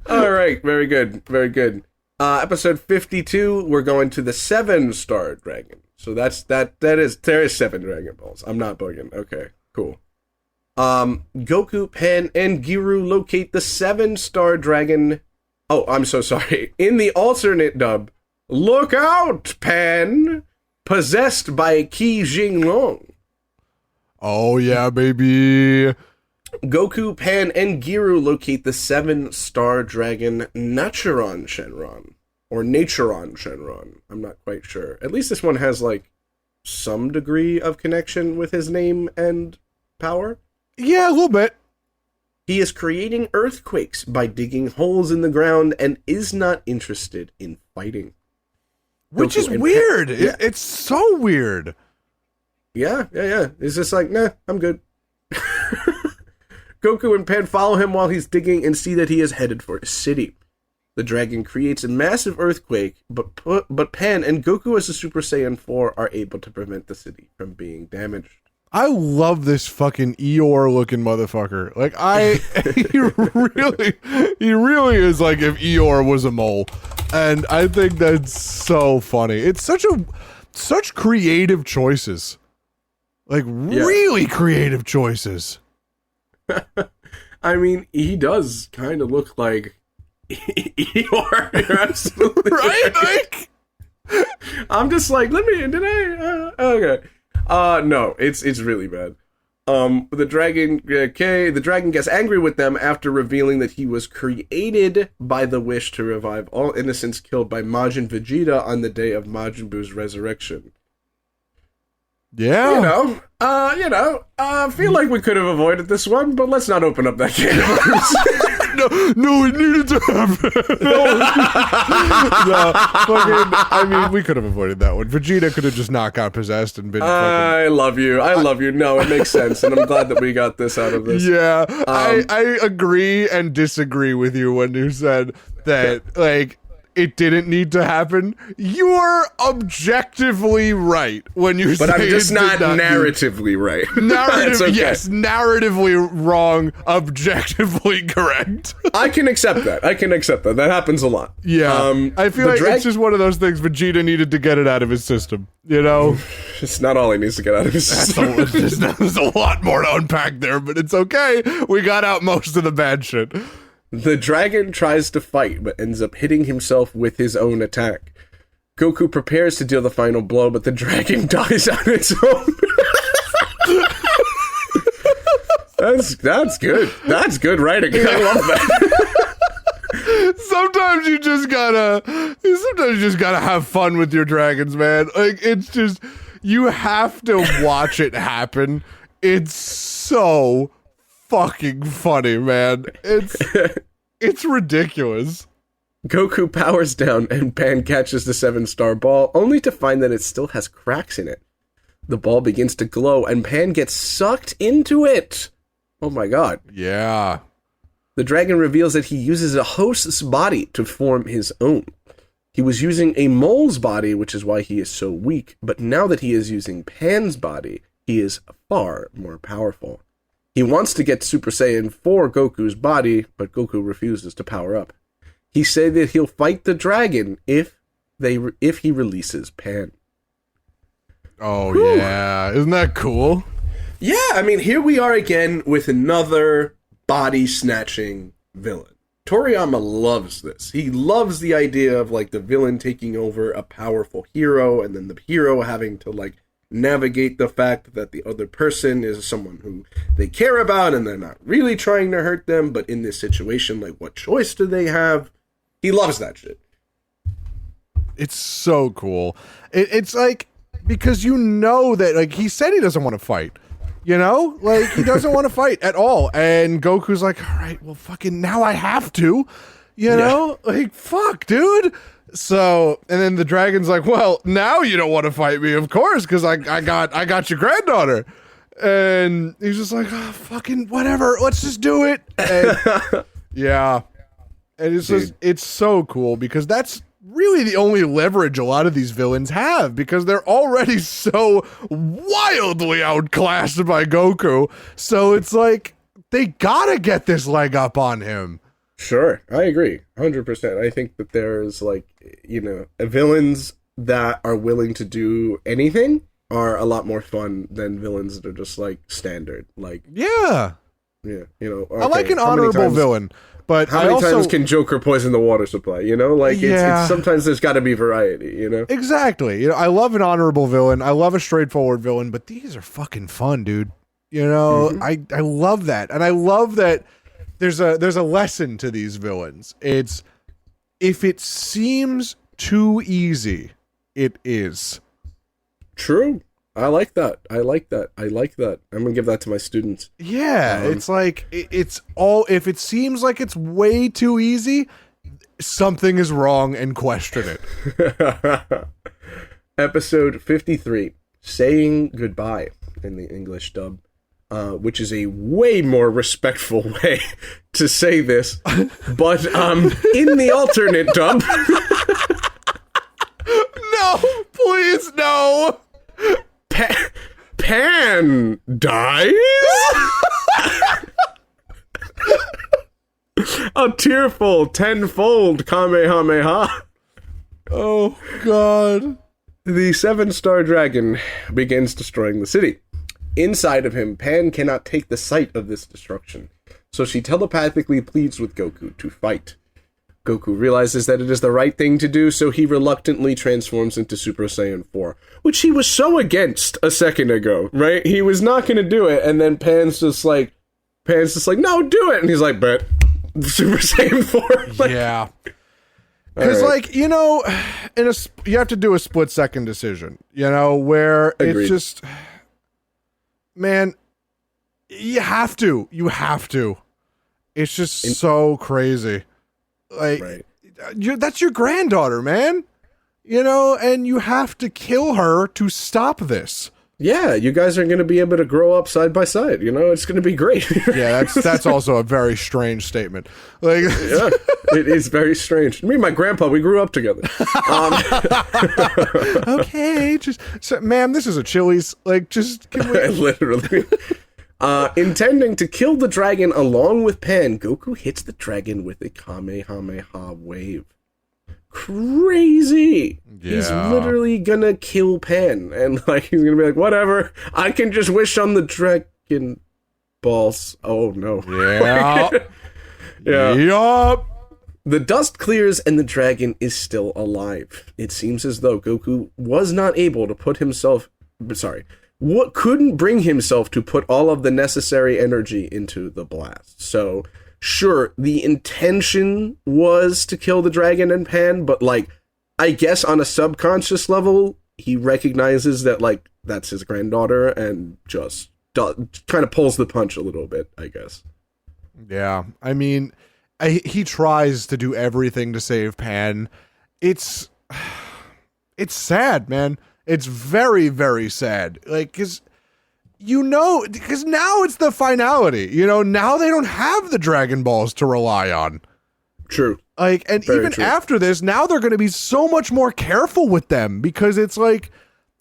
All right, very good, very good. Episode 52, we're going to the 7-star dragon. So there is 7 Dragon Balls. I'm not bugging. Okay, cool. Goku, Pan, and Giru locate the 7-star dragon. Oh, I'm so sorry. In the alternate dub, look out, Pan! Possessed by Qi Jinglong. Oh yeah, baby. Goku, Pan, and Giru locate the 7-star dragon Naturon Shenron. Or Naturon Shenron. I'm not quite sure. At least this one has, like, some degree of connection with his name and power. Yeah, a little bit. He is creating earthquakes by digging holes in the ground and is not interested in fighting. Which is weird. It's so weird. Yeah. It's just like, nah, I'm good. Goku and Pan follow him while he's digging and see that he is headed for a city. The dragon creates a massive earthquake, but Pan and Goku as a Super Saiyan 4 are able to prevent the city from being damaged. I love this fucking Eeyore looking motherfucker. Like he really is like if Eeyore was a mole. And I think that's so funny. It's such creative choices. Like really creative choices. I mean, he does kind of look like Eeyore. You're absolutely right. Like I'm just like, okay. No, it's really bad. The dragon gets angry with them after revealing that he was created by the wish to revive all innocents killed by Majin Vegeta on the day of Majin Buu's resurrection. Yeah. I feel like we could have avoided this one, but let's not open up that can of worms. No, it needed to happen. I mean, we could have avoided that one. Vegeta could have just not got possessed and been I love you. No, it makes sense, and I'm glad that we got this out of this. Yeah, I agree and disagree with you when you said that, like, it didn't need to happen. You're objectively right when you say But I'm just not not narratively right. Okay. Yes, narratively wrong, objectively correct. I can accept that. That happens a lot. Yeah. I feel like it's just one of those things Vegeta needed to get it out of his system, you know? It's not all he needs to get out of his system. There's a lot more to unpack there, but it's okay. We got out most of the bad shit. The dragon tries to fight, but ends up hitting himself with his own attack. Goku prepares to deal the final blow, but the dragon dies on its own. That's good. That's good writing. I love that. Sometimes you just gotta have fun with your dragons, man. Like, it's just, you have to watch it happen. It's so fucking funny, man. It's ridiculous. Goku powers down and Pan catches the 7-star ball, only to find that it still has cracks in it. The ball begins to glow and Pan gets sucked into it. Oh my god. Yeah. The dragon reveals that he uses a host's body to form his own. He was using a mole's body, which is why he is so weak, but now that he is using Pan's body, he is far more powerful. He wants to get Super Saiyan 4 Goku's body, but Goku refuses to power up. He said that he'll fight the dragon if he releases Pan. Oh, Whew. yeah. Isn't that cool? Yeah, I mean, here we are again with another body-snatching villain. Toriyama loves this. He loves the idea of, like, the villain taking over a powerful hero, and then the hero having to, like, navigate the fact that the other person is someone who they care about and they're not really trying to hurt them, but in this situation, like, what choice do they have? He loves that shit. It's so cool. It's like, because you know that, like, he said he doesn't want to fight, you know? Like, he doesn't want to fight at all. And Goku's like, all right, well, fucking now I have to, you know? Like, fuck, dude. So, and then the dragon's like, well, now you don't want to fight me, of course, because I got your granddaughter. And he's just like, oh, fucking whatever, let's just do it. And, yeah. And it's just, it's so cool, because that's really the only leverage a lot of these villains have, because they're already so wildly outclassed by Goku. So it's like, they gotta get this leg up on him. Sure, I agree, 100%. I think that there's, like, you know, villains that are willing to do anything are a lot more fun than villains that are just, like, standard. Like, yeah, you know. Okay, I like an honorable villain, but how many times can Joker poison the water supply? You know, like, it's sometimes there's got to be variety. You know, exactly. You know, I love an honorable villain. I love a straightforward villain, but these are fucking fun, dude. You know, I love that, and I love that. There's a lesson to these villains. It's, if it seems too easy, it is. True. I like that. I'm gonna give that to my students. Yeah, it's like, it's all, if it seems like it's way too easy, something is wrong, and question it. Episode 53, Saying Goodbye, in the English dub. Which is a way more respectful way to say this, but in the alternate dub, no, please, no. Pan dies. A tearful tenfold Kamehameha. Oh God! The 7-star dragon begins destroying the city. Inside of him, Pan cannot take the sight of this destruction, so she telepathically pleads with Goku to fight. Goku realizes that it is the right thing to do, so he reluctantly transforms into Super Saiyan 4, which he was so against a second ago, right? He was not going to do it, and then Pan's just like, no, do it! And he's like, but Super Saiyan 4? Like, yeah. Because, like, you know, you have to do a split-second decision, you know, where Agreed. it's just, man, you have to. It's just so crazy. Like, right. That's your granddaughter, man. You know, and you have to kill her to stop this. Yeah, you guys are going to be able to grow up side by side. You know, it's going to be great. Yeah, that's also a very strange statement. Like, yeah, it is very strange. Me and my grandpa, we grew up together. Okay, ma'am, this is a Chili's. Like, just can we? Literally. Intending to kill the dragon along with Pan, Goku hits the dragon with a Kamehameha wave. Crazy! Yeah. He's literally gonna kill Pan, and like he's gonna be like, whatever, I can just wish on the dragon balls. Oh no. Yeah. Yeah. Yup. The dust clears and the dragon is still alive. It seems as though Goku was not able to couldn't bring himself to put all of the necessary energy into the blast. So, sure, the intention was to kill the dragon and Pan, but, like, I guess on a subconscious level, he recognizes that, like, that's his granddaughter and just kind of pulls the punch a little bit, I guess. Yeah, I mean, he tries to do everything to save Pan. It's sad, man. It's very, very sad. Like, because now it's the finality. You know, now they don't have the Dragon Balls to rely on. True. Like, and Very even true. after this, now they're going to be so much more careful with them because it's like,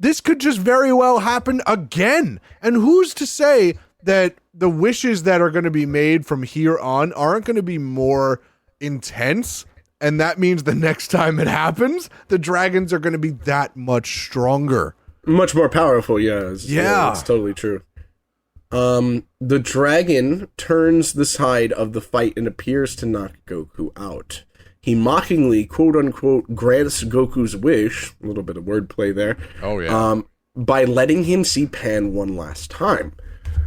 this could just very well happen again. And who's to say that the wishes that are going to be made from here on aren't going to be more intense? And that means the next time it happens, the dragons are going to be that much stronger. Much more powerful, yeah. Yeah. It's totally true. The dragon turns the side of the fight and appears to knock Goku out. He mockingly, quote-unquote, grants Goku's wish, a little bit of wordplay there, Oh, yeah. by letting him see Pan one last time.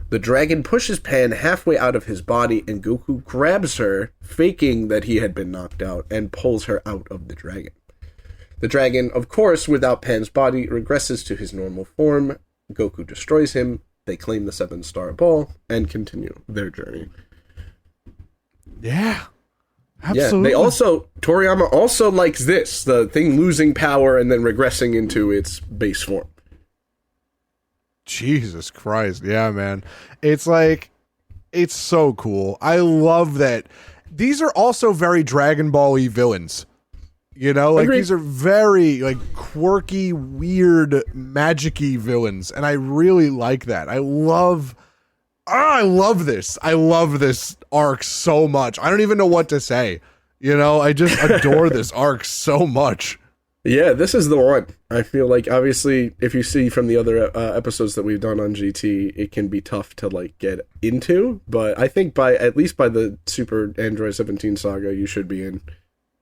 The dragon pushes Pan halfway out of his body, and Goku grabs her, faking that he had been knocked out, and pulls her out of the dragon. The dragon, of course, without Pan's body, regresses to his normal form. Goku destroys him, they claim the 7-star ball, and continue their journey. Yeah. Absolutely. Yeah, Toriyama also likes this, the thing losing power and then regressing into its base form. Jesus Christ. Yeah, man. It's like, it's so cool. I love that. These are also very Dragon Ball-y villains. You know, like Agreed. These are very like quirky, weird, magic-y villains. And I really like that. I love this. I love this arc so much. I don't even know what to say. You know, I just adore this arc so much. Yeah, this is the one. I feel like, obviously, if you see from the other episodes that we've done on GT, it can be tough to, like, get into. But I think at least by the Super Android 17 saga, you should be in,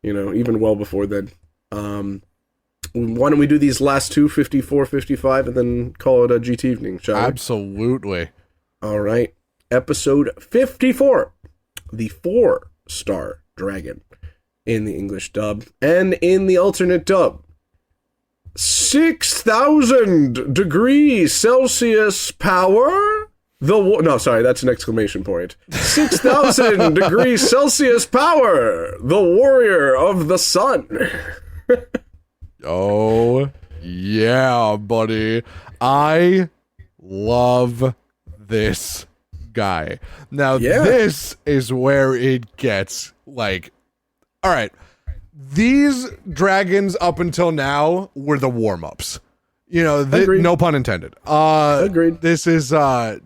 you know, even well before then. Why don't we do these last two, 54, 55, and then call it a GT evening, shall we? Absolutely. All right. Episode 54, the 4-star dragon. In the English dub, and in the alternate dub, 6,000 degrees Celsius power? No, sorry, that's an exclamation point. 6,000 degrees Celsius power! The warrior of the sun. Oh, yeah, buddy. I love this guy. Now, This is where it gets, like, all right, these dragons up until now were the warm-ups. You know, no pun intended. Agreed. This is the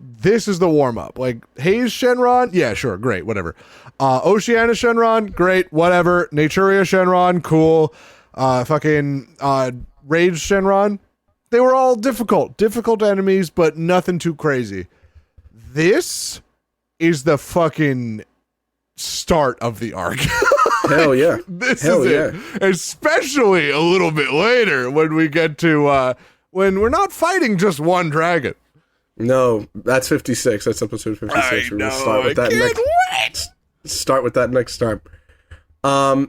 warm-up. Like, Haze Shenron, yeah, sure, great, whatever. Oceania Shenron, great, whatever. Naturia Shenron, cool. Rage Shenron, they were all difficult enemies, but nothing too crazy. This is the fucking start of the arc. Hell yeah. This Hell is yeah. it. Especially a little bit later when we get to when we're not fighting just one dragon. No, that's 56. That's episode 56. We're gonna start with that next. Start with that next time.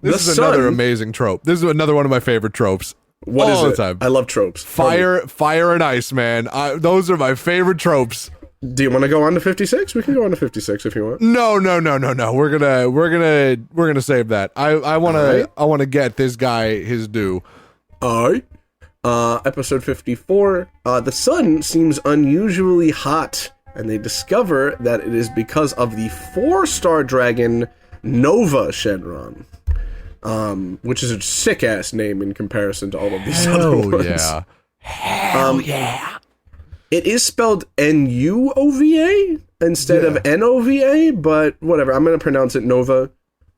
This is another amazing trope. This is another one of my favorite tropes. What all is the it? time. I love tropes. Fire and ice, man. Those are my favorite tropes. Do you want to go on to 56? We can go on to 56 if you want. No. We're gonna save that. I wanna get this guy his due. All right. Episode 54. The sun seems unusually hot, and they discover that it is because of the 4-star dragon Nova Shenron. Which is a sick ass name in comparison to all of these other ones. Yeah. Hell yeah. It is spelled N-U-O-V-A instead of N-O-V-A, but whatever. I'm going to pronounce it Nova,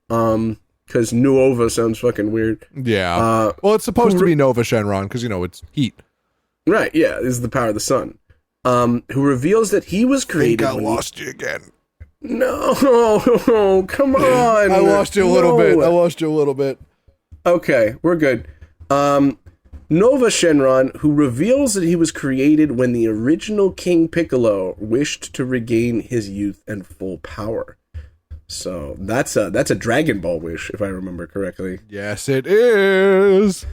because Nuova sounds fucking weird. Yeah. Well, it's supposed to be Nova Shenron, because, it's heat. Right, yeah, this is the power of the sun. Who reveals that he was created... I lost you again. No, come on. I lost you a little bit. Okay, we're good. Nova Shenron, who reveals that he was created when the original King Piccolo wished to regain his youth and full power. So that's a Dragon Ball wish, if I remember correctly. Yes, it is.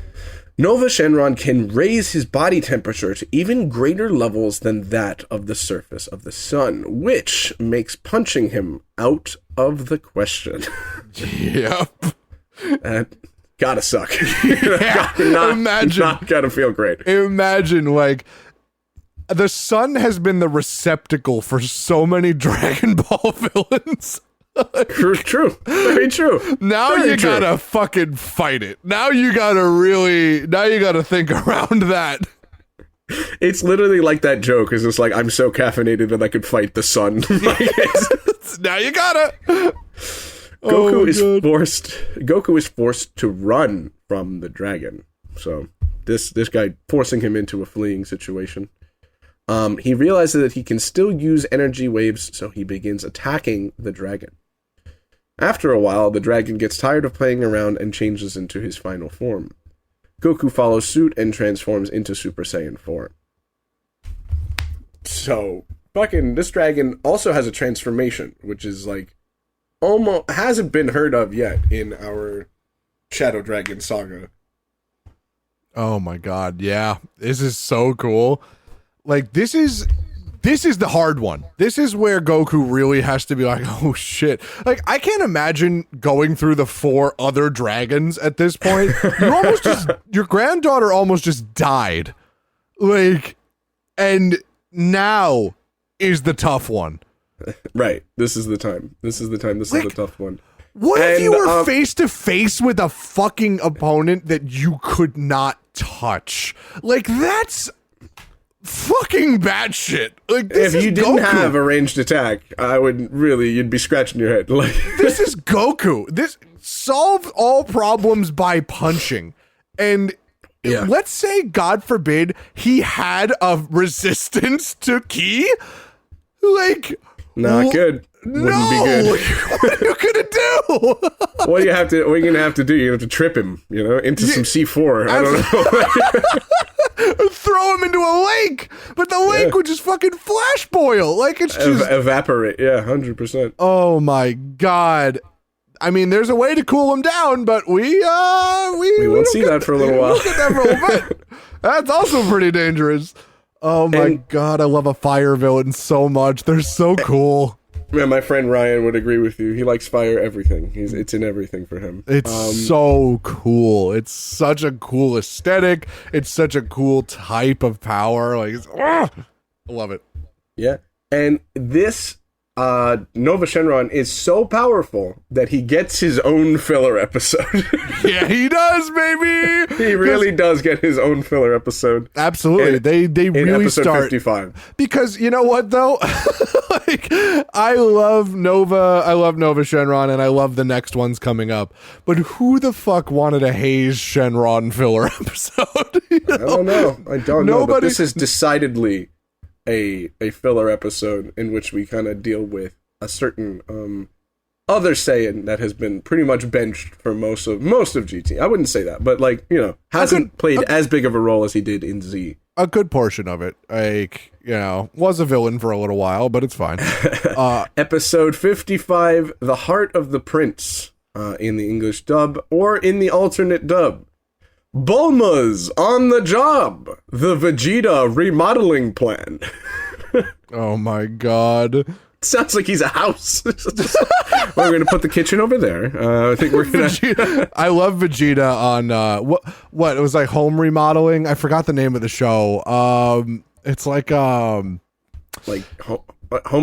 Nova Shenron can raise his body temperature to even greater levels than that of the surface of the sun, which makes punching him out of the question. Yep. That gotta suck. Yeah. Not gotta feel great. Imagine, the sun has been the receptacle for so many Dragon Ball villains. True. Very true. Now Very you true. gotta fucking fight it. Now you gotta think around that. It's literally like that joke. It's just like, I'm so caffeinated that I could fight the sun. Now you gotta. Goku is forced to run from the dragon. So this guy forcing him into a fleeing situation. He realizes that he can still use energy waves, so he begins attacking the dragon. After a while, the dragon gets tired of playing around and changes into his final form. Goku follows suit and transforms into Super Saiyan 4. So, this dragon also has a transformation, which is almost hasn't been heard of yet in our Shadow Dragon Saga. Oh my god, yeah. This is so cool. This is the hard one. This is where Goku really has to be like, oh shit. I can't imagine going through the 4 other dragons at this point. Your granddaughter almost just died. And now is the tough one. Right. This is the time. This is the tough one. What if you were face to face with a fucking opponent that you could not touch? That's fucking bad shit. If you didn't have a ranged attack, you'd be scratching your head. This is Goku. This solve all problems by punching. And let's say, God forbid, he had a resistance to ki. Not good. Wouldn't be good. What are you gonna do? What you're gonna have to do, you're gonna have to trip him, into some C4. I don't know. Throw him into a lake, but the lake would just fucking flash boil. It's just evaporate. Yeah, 100%. Oh my god. I mean, there's a way to cool him down, but we won't see that for a little while. We'll get that for a little bit. That's also pretty dangerous. Oh my god, I love a fire villain so much. They're so cool. Yeah, my friend Ryan would agree with you. He likes fire everything. It's in everything for him. It's so cool. It's such a cool aesthetic. It's such a cool type of power. I love it. Yeah. And this Nova Shenron is so powerful that he gets his own filler episode. Yeah, he does, baby. He really does get his own filler episode. Absolutely. They really episode start 55. Because you know what though? I love Nova Shenron, and I love the next ones coming up. But who the fuck wanted a Haze Shenron filler episode? I don't know. But this is decidedly a filler episode in which we kind of deal with a certain other Saiyan that has been pretty much benched for most of GT. I wouldn't say that, but like, you know, hasn't played as big of a role as he did in Z. A good portion of it, like, you know, was a villain for a little while, but it's fine. Episode 55, The Heart of the Prince, in the English dub, or in the alternate dub. Bulma's on the job. The Vegeta remodeling plan. Oh my god. Sounds like he's a house. We're going to put the kitchen over there. I think we're going to... I love Vegeta on, what, it was like home remodeling? I forgot the name of the show. It's like, Home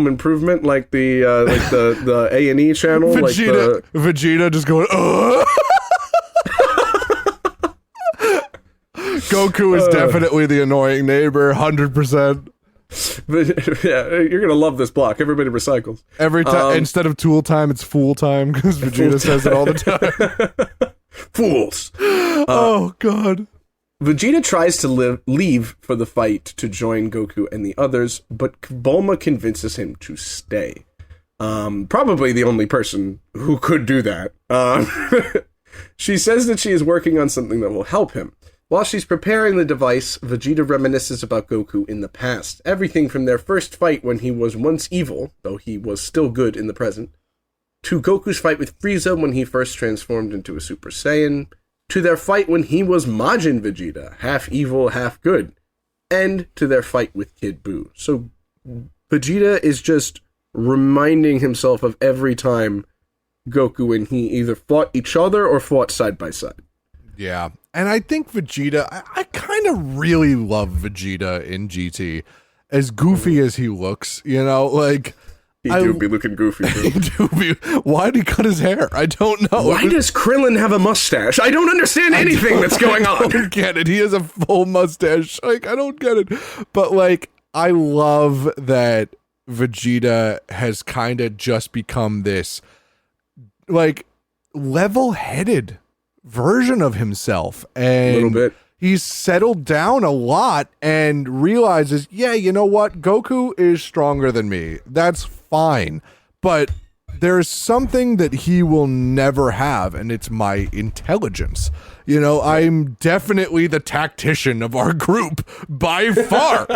Improvement, like the A&E channel? Vegeta just going, Goku is definitely the annoying neighbor, 100%. But, yeah, you're gonna love this block. Everybody recycles Every time. Instead of tool time, it's fool time, because Vegeta says it all the time. Fools. Oh god. Vegeta tries to leave for the fight to join Goku and the others, but Bulma convinces him to stay. Probably the only person who could do that. She says that she is working on something that will help him. While she's preparing the device, Vegeta reminisces about Goku in the past. Everything from their first fight when he was once evil, though he was still good in the present, to Goku's fight with Frieza when he first transformed into a Super Saiyan, to their fight when he was Majin Vegeta, half evil, half good, and to their fight with Kid Buu. So Vegeta is just reminding himself of every time Goku and he either fought each other or fought side by side. Yeah. And I think Vegeta, I kind of really love Vegeta in GT. As goofy as he looks, you know, like... He do be looking goofy, too. Why'd he cut his hair? I don't know. Why does Krillin have a mustache? I don't understand anything that's going on. I don't get it. He has a full mustache. Like, I don't get it. But, like, I love that Vegeta has kind of just become this, like, level-headed version of himself, and a little bit. He's settled down a lot and realizes, yeah, you know what, Goku is stronger than me, that's fine, but there's something that he will never have, and it's my intelligence. You know, I'm definitely the tactician of our group by far.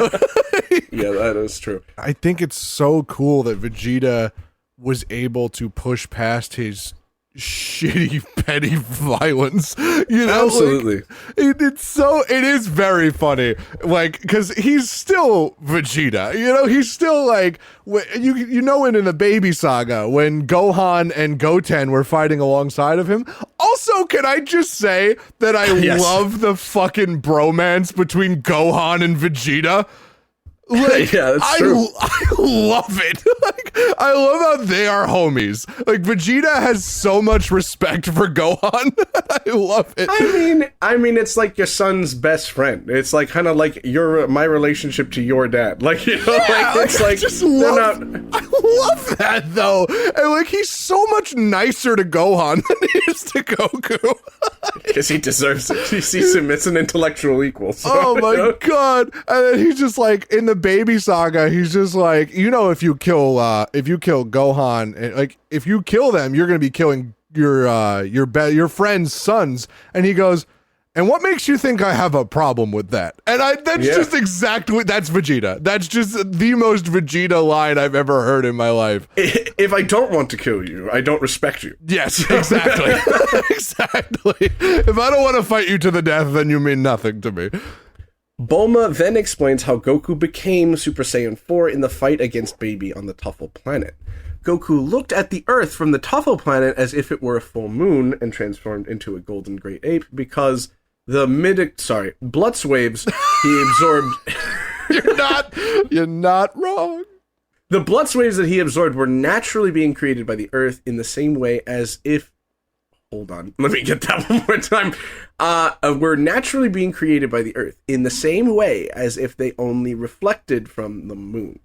Yeah, that is true. I think it's so cool that Vegeta was able to push past his shitty petty violence, you know. Absolutely. Like, it is very funny, like, because he's still Vegeta, you know. He's still like, you know, in the Baby Saga when Gohan and Goten were fighting alongside of him. Also, can I just say that I love the fucking bromance between Gohan and Vegeta? Like, yeah, that's true. I love it. Like, I love how they are homies. Like, Vegeta has so much respect for Gohan. I love it. I mean, it's like your son's best friend. It's like kind of like my relationship to your dad. Like, you know, yeah, like it's like I love that though. And like, he's so much nicer to Gohan than he is to Goku. Because he deserves it. He sees him as an intellectual equal. So, oh my god! And then he's just like, in the Baby Saga, he's just like, you know, if you kill Gohan, and like, if you kill them, you're gonna be killing your friend's sons. And he goes, and what makes you think I have a problem with that? And just exactly, that's Vegeta. That's just the most Vegeta line I've ever heard in my life. If I don't want to kill you, I don't respect you. Yes, exactly. Exactly. If I don't want to fight you to the death, then you mean nothing to me. Bulma then explains how Goku became Super Saiyan 4 in the fight against Baby on the Tuffle planet. Goku looked at the Earth from the Tuffle planet as if it were a full moon and transformed into a golden great ape because the Blutz waves he absorbed... You're not wrong. The Blutz waves that he absorbed were naturally being created by the Earth in the same way as if... Hold on, let me get that one more time. Were naturally being created by the Earth in the same way as if they only reflected from the moon.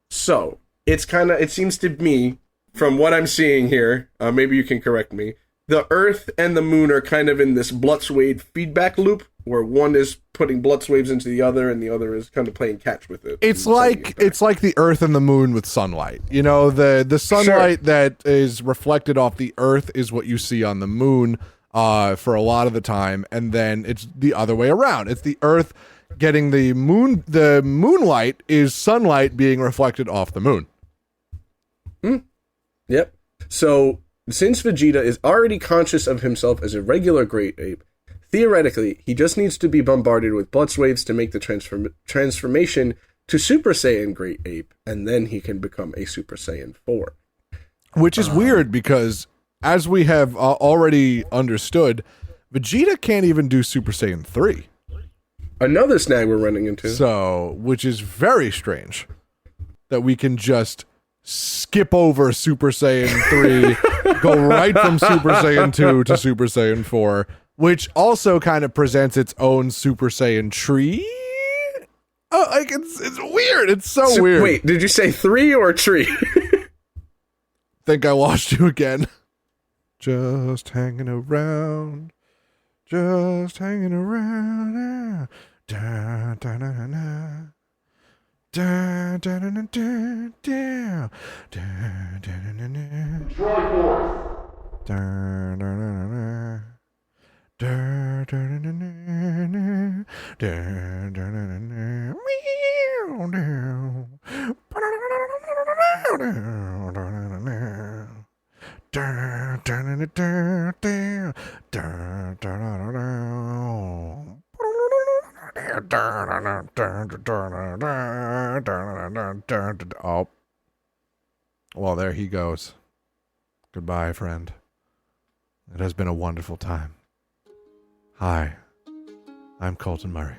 So, it seems to me, from what I'm seeing here, maybe you can correct me, the Earth and the moon are kind of in this Blutz wave feedback loop where one is putting blood waves into the other and the other is kind of playing catch with it. It's like the Earth and the Moon with sunlight. You know, the sunlight that is reflected off the Earth is what you see on the Moon for a lot of the time, and then it's the other way around. It's the Earth getting the moon. The moonlight is sunlight being reflected off the Moon. Yep. So since Vegeta is already conscious of himself as a regular great ape, theoretically, he just needs to be bombarded with blood waves to make the transformation to Super Saiyan Great Ape, and then he can become a Super Saiyan 4. Which is weird because, as we have already understood, Vegeta can't even do Super Saiyan 3. Another snag we're running into. So, which is very strange that we can just skip over Super Saiyan 3, go right from Super Saiyan 2 to Super Saiyan 4, which also kind of presents its own Super Saiyan tree. Oh, like it's weird. It's so weird. Wait, did you say 3 or tree? Think I lost you again. Just hanging around. Just hanging around. Da, da, da, da, da. Da, da, da, da, da, da. Da, da, da, da, da. Da, da, da, da, da. Da, da, da, da, da. Da, da, da, da, da. Meow, down. Da, da, da, da, da, da. Da, da, da, da, da. Oh. Well, there he goes. Goodbye, friend. It has been a wonderful time. Hi, I'm Colton Murray.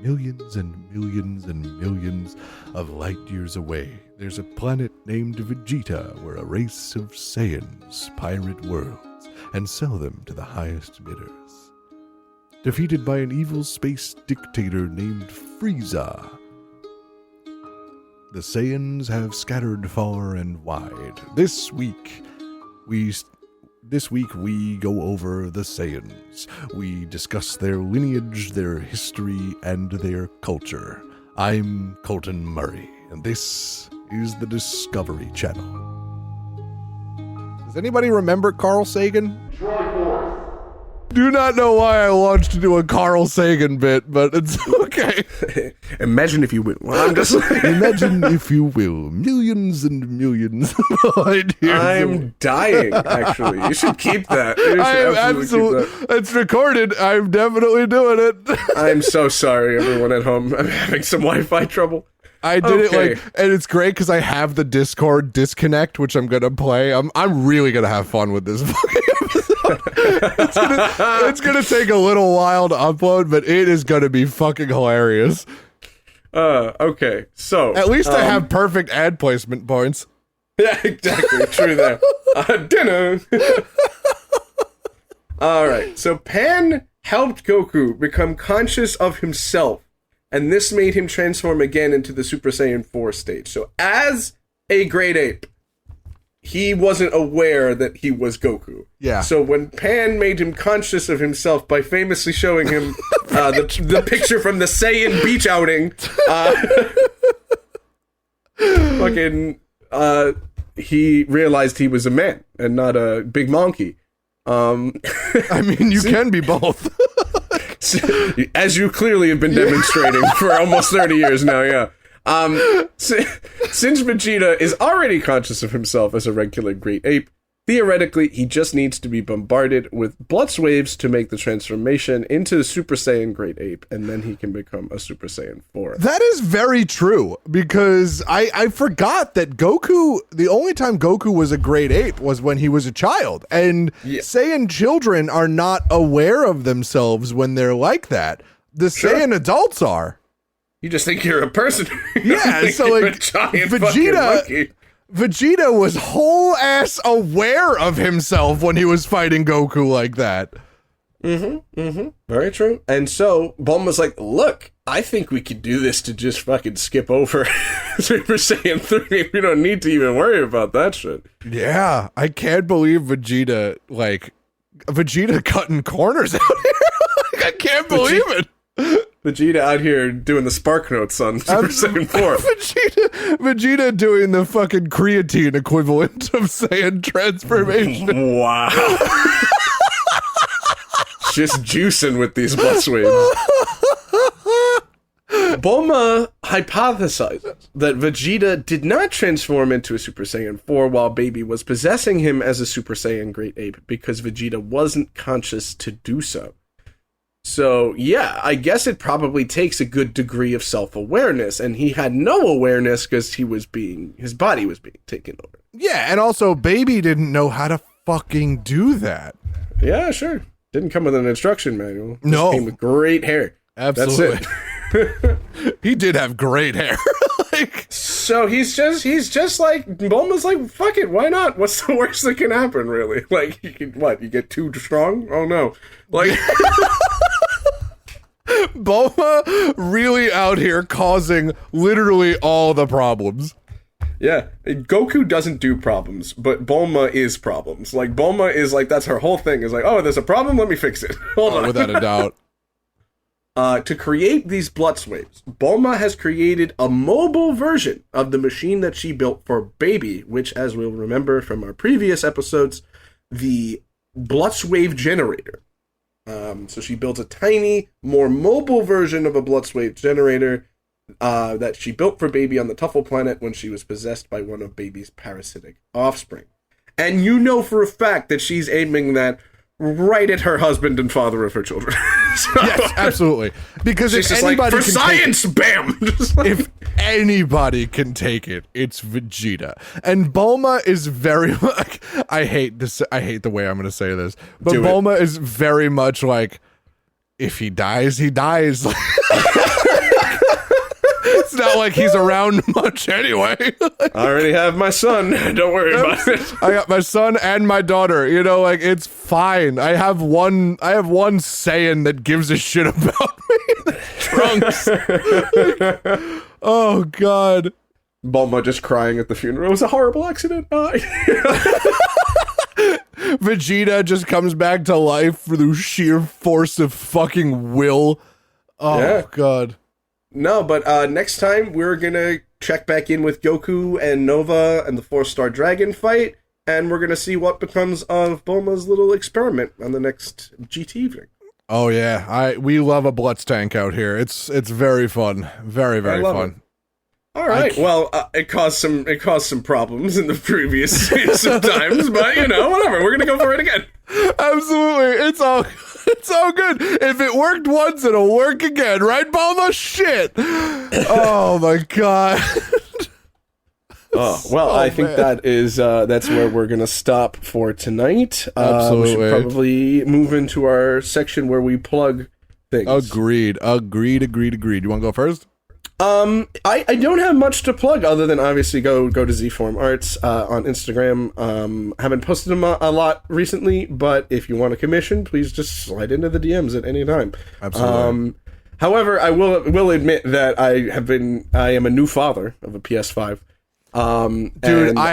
Millions and millions and millions of light years away, there's a planet named Vegeta where a race of Saiyans pirate worlds and sell them to the highest bidders. Defeated by an evil space dictator named Frieza, the Saiyans have scattered far and wide. This week we go over the Saiyans. We discuss their lineage, their history, and their culture. I'm Colton Murray, and this is the Discovery Channel. Does anybody remember Carl Sagan? Do not know why I launched into a Carl Sagan bit, but it's okay. Imagine if you will. Well, I'm just Imagine if you will, millions and millions of ideas. I'm dying, actually. You should keep that. You should Absolutely. keep that. It's recorded. I'm definitely doing it. I'm so sorry, everyone at home. I'm having some Wi-Fi trouble. I did it and it's great because I have the Discord disconnect, which I'm gonna play. I'm really gonna have fun with this fucking episode. It's gonna take a little while to upload, but it is gonna be fucking hilarious. Okay, so At least I have perfect ad placement points. yeah, exactly. True there. Dinner. All right. So Pan helped Goku become conscious of himself, and this made him transform again into the Super Saiyan 4 stage. So as a great ape, he wasn't aware that he was Goku. Yeah. So when Pan made him conscious of himself by famously showing him the picture from the Saiyan beach outing, he realized he was a man and not a big monkey. I mean, you can be both. As you clearly have been demonstrating for almost 30 years now, yeah. Since Vegeta is already conscious of himself as a regular great ape, theoretically, he just needs to be bombarded with blood waves to make the transformation into the Super Saiyan Great Ape, and then he can become a Super Saiyan 4. That is very true, because I forgot that the only time Goku was a great ape was when he was a child, and Saiyan children are not aware of themselves when they're like that. The Saiyan adults are. You just think you're a person. Yeah, so like Vegeta was whole ass aware of himself when he was fighting Goku like that. Very true. And so Bulma was like, look, I think we could do this to just fucking skip over Super Saiyan 3. We don't need to even worry about that shit. Yeah, I can't believe Vegeta cutting corners out here. I can't believe it. Vegeta out here doing the spark notes on Super Saiyan 4. Vegeta doing the fucking creatine equivalent of Saiyan transformation. Wow. Just juicing with these blood swains. Bulma hypothesizes that Vegeta did not transform into a Super Saiyan 4 while Baby was possessing him as a Super Saiyan Great Ape because Vegeta wasn't conscious to do so. So, yeah, I guess it probably takes a good degree of self-awareness, and he had no awareness because his body was being taken over. Yeah, and also Baby didn't know how to fucking do that. Yeah, sure. Didn't come with an instruction manual. Just No. came with great hair. Absolutely. That's it. He did have great hair. So he's just like, Bulma's like, fuck it, why not? What's the worst that can happen, really? Like, you get too strong? Oh no. Like, Bulma really out here causing literally all the problems. yeah, Goku doesn't do problems, but Bulma is problems. Like, Bulma is like, that's her whole thing, is like, oh, there's a problem, let me fix it. Hold on. Without a doubt. To create these blood waves, Bulma has created a mobile version of the machine that she built for Baby, which, as we'll remember from our previous episodes, the Bloodwave generator. So she built a tiny, more mobile version of a Bloodwave generator that she built for Baby on the Tuffle planet when she was possessed by one of Baby's parasitic offspring. And you know for a fact that she's aiming that right at her husband and father of her children. So, Yes, absolutely. Because she's if just like, anybody for can science, bam! Just like- if anybody can take it, it's Vegeta. And Bulma is very like, I hate the way I'm going to say this, but Do it. Bulma is very much like, if he dies, he dies. It's not like he's around much anyway. I already have my son. Don't worry about it. I got my son and my daughter. You know, like, it's fine. I have one Saiyan that gives a shit about me. Trunks. Oh God. Bulma just crying at the funeral. It was a horrible accident. Vegeta just comes back to life through sheer force of fucking will. Oh Yeah. God. No, but next time we're gonna check back in with Goku and Nova and the 4-star dragon fight, and we're gonna see what becomes of Bulma's little experiment on the next GT evening. Oh yeah. We love a Blutz tank out here. It's very fun. Very, very love fun. All right. Well, it caused some problems in the previous series of times, but you know, whatever. We're gonna go for it again. Absolutely. It's all good. If it worked once, it'll work again, right, Bulma? Shit. Oh my God. Oh, well, I think man. that's where we're going to stop for tonight. Absolutely. We should probably move into our section where we plug things. Agreed. You want to go first? I don't have much to plug other than obviously go to Z-Form Arts on Instagram. Haven't posted them a lot recently, but if you want a commission, please just slide into the DMs at any time. Absolutely. However, I will admit that I am a new father of a PS5. Dude, I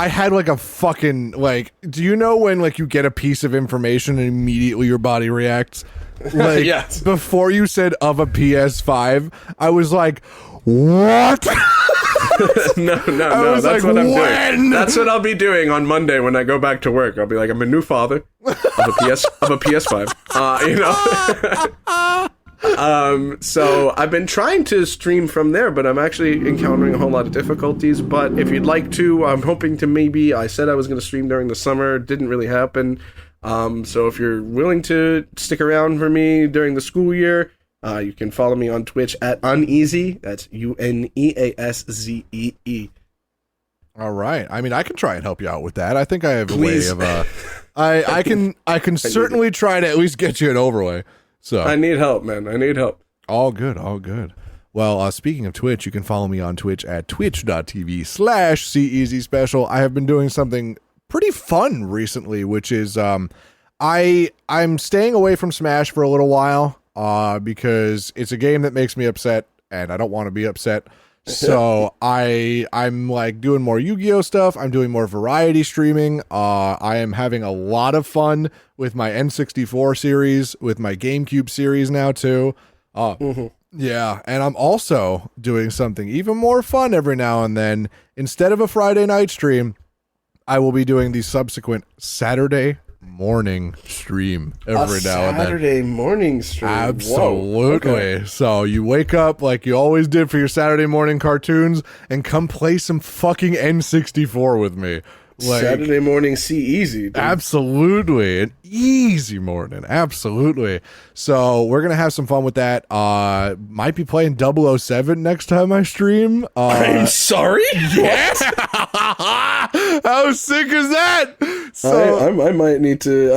had like a fucking, like, do you know when like you get a piece of information and immediately your body reacts? Like, Yes. Before you said of a PS5, I was like, what? No, was that's like, what I'm when? doing. That's what I'll be doing on Monday when I go back to work. I'll be like, I'm a new father of a PS5. You know. So I've been trying to stream from there, but I'm actually encountering a whole lot of difficulties. But if you'd like to, I'm hoping to I said I was going to stream during the summer. Didn't really happen. So if you're willing to stick around for me during the school year, you can follow me on Twitch at Uneasy. That's UNEASZEE. All right. I mean, I can try and help you out with that. I think I have Please. a way of I can certainly try to at least get you an overlay. So I need help, man. I need help. all good. Well, speaking of Twitch, you can follow me on Twitch at twitch.tv/CEasySpecial. I have been doing something pretty fun recently, which is I'm staying away from Smash for a little while because it's a game that makes me upset and I don't want to be upset. So I'm like doing more Yu-Gi-Oh stuff. I'm doing more variety streaming. I am having a lot of fun with my N64 series, with my GameCube series now too. Yeah, and I'm also doing something even more fun every now and then. Instead of a Friday night stream, I will be doing the subsequent Saturday morning stream every now and then. Saturday morning stream. Absolutely. Whoa, okay. So you wake up like you always did for your Saturday morning cartoons and come play some fucking N64 with me. Like, Saturday morning, easy. Dude. Absolutely. An easy morning. Absolutely. So we're going to have some fun with that. Might be playing 007 next time I stream. I'm sorry? Yeah. How sick is that? So I might need to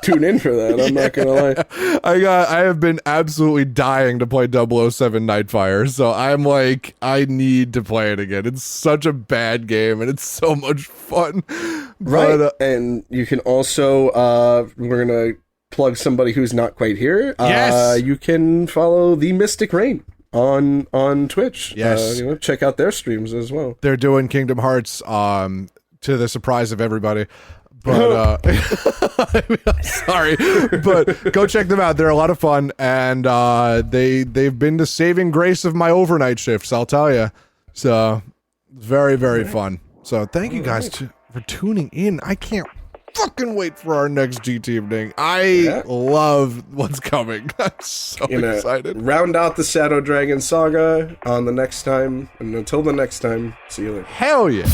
tune in for that. I'm not gonna lie. I have been absolutely dying to play 007 Nightfire, so I'm like, I need to play it again. It's such a bad game and it's so much fun. Right. But, and you can also we're gonna plug somebody who's not quite here. Yes. You can follow the Mystic Rain on Twitch. Yes. Check out their streams as well. they're doing Kingdom Hearts to the surprise of everybody. But I'm sorry, but go check them out. They're a lot of fun, and they've been the saving grace of my overnight shifts, I'll tell you. So very, very fun. So thank you guys for tuning in. I can't fucking wait for our next GT evening. I love what's coming. I'm so excited. Round out the Shadow Dragon Saga on the next time, and until the next time, see you later. Hell yeah.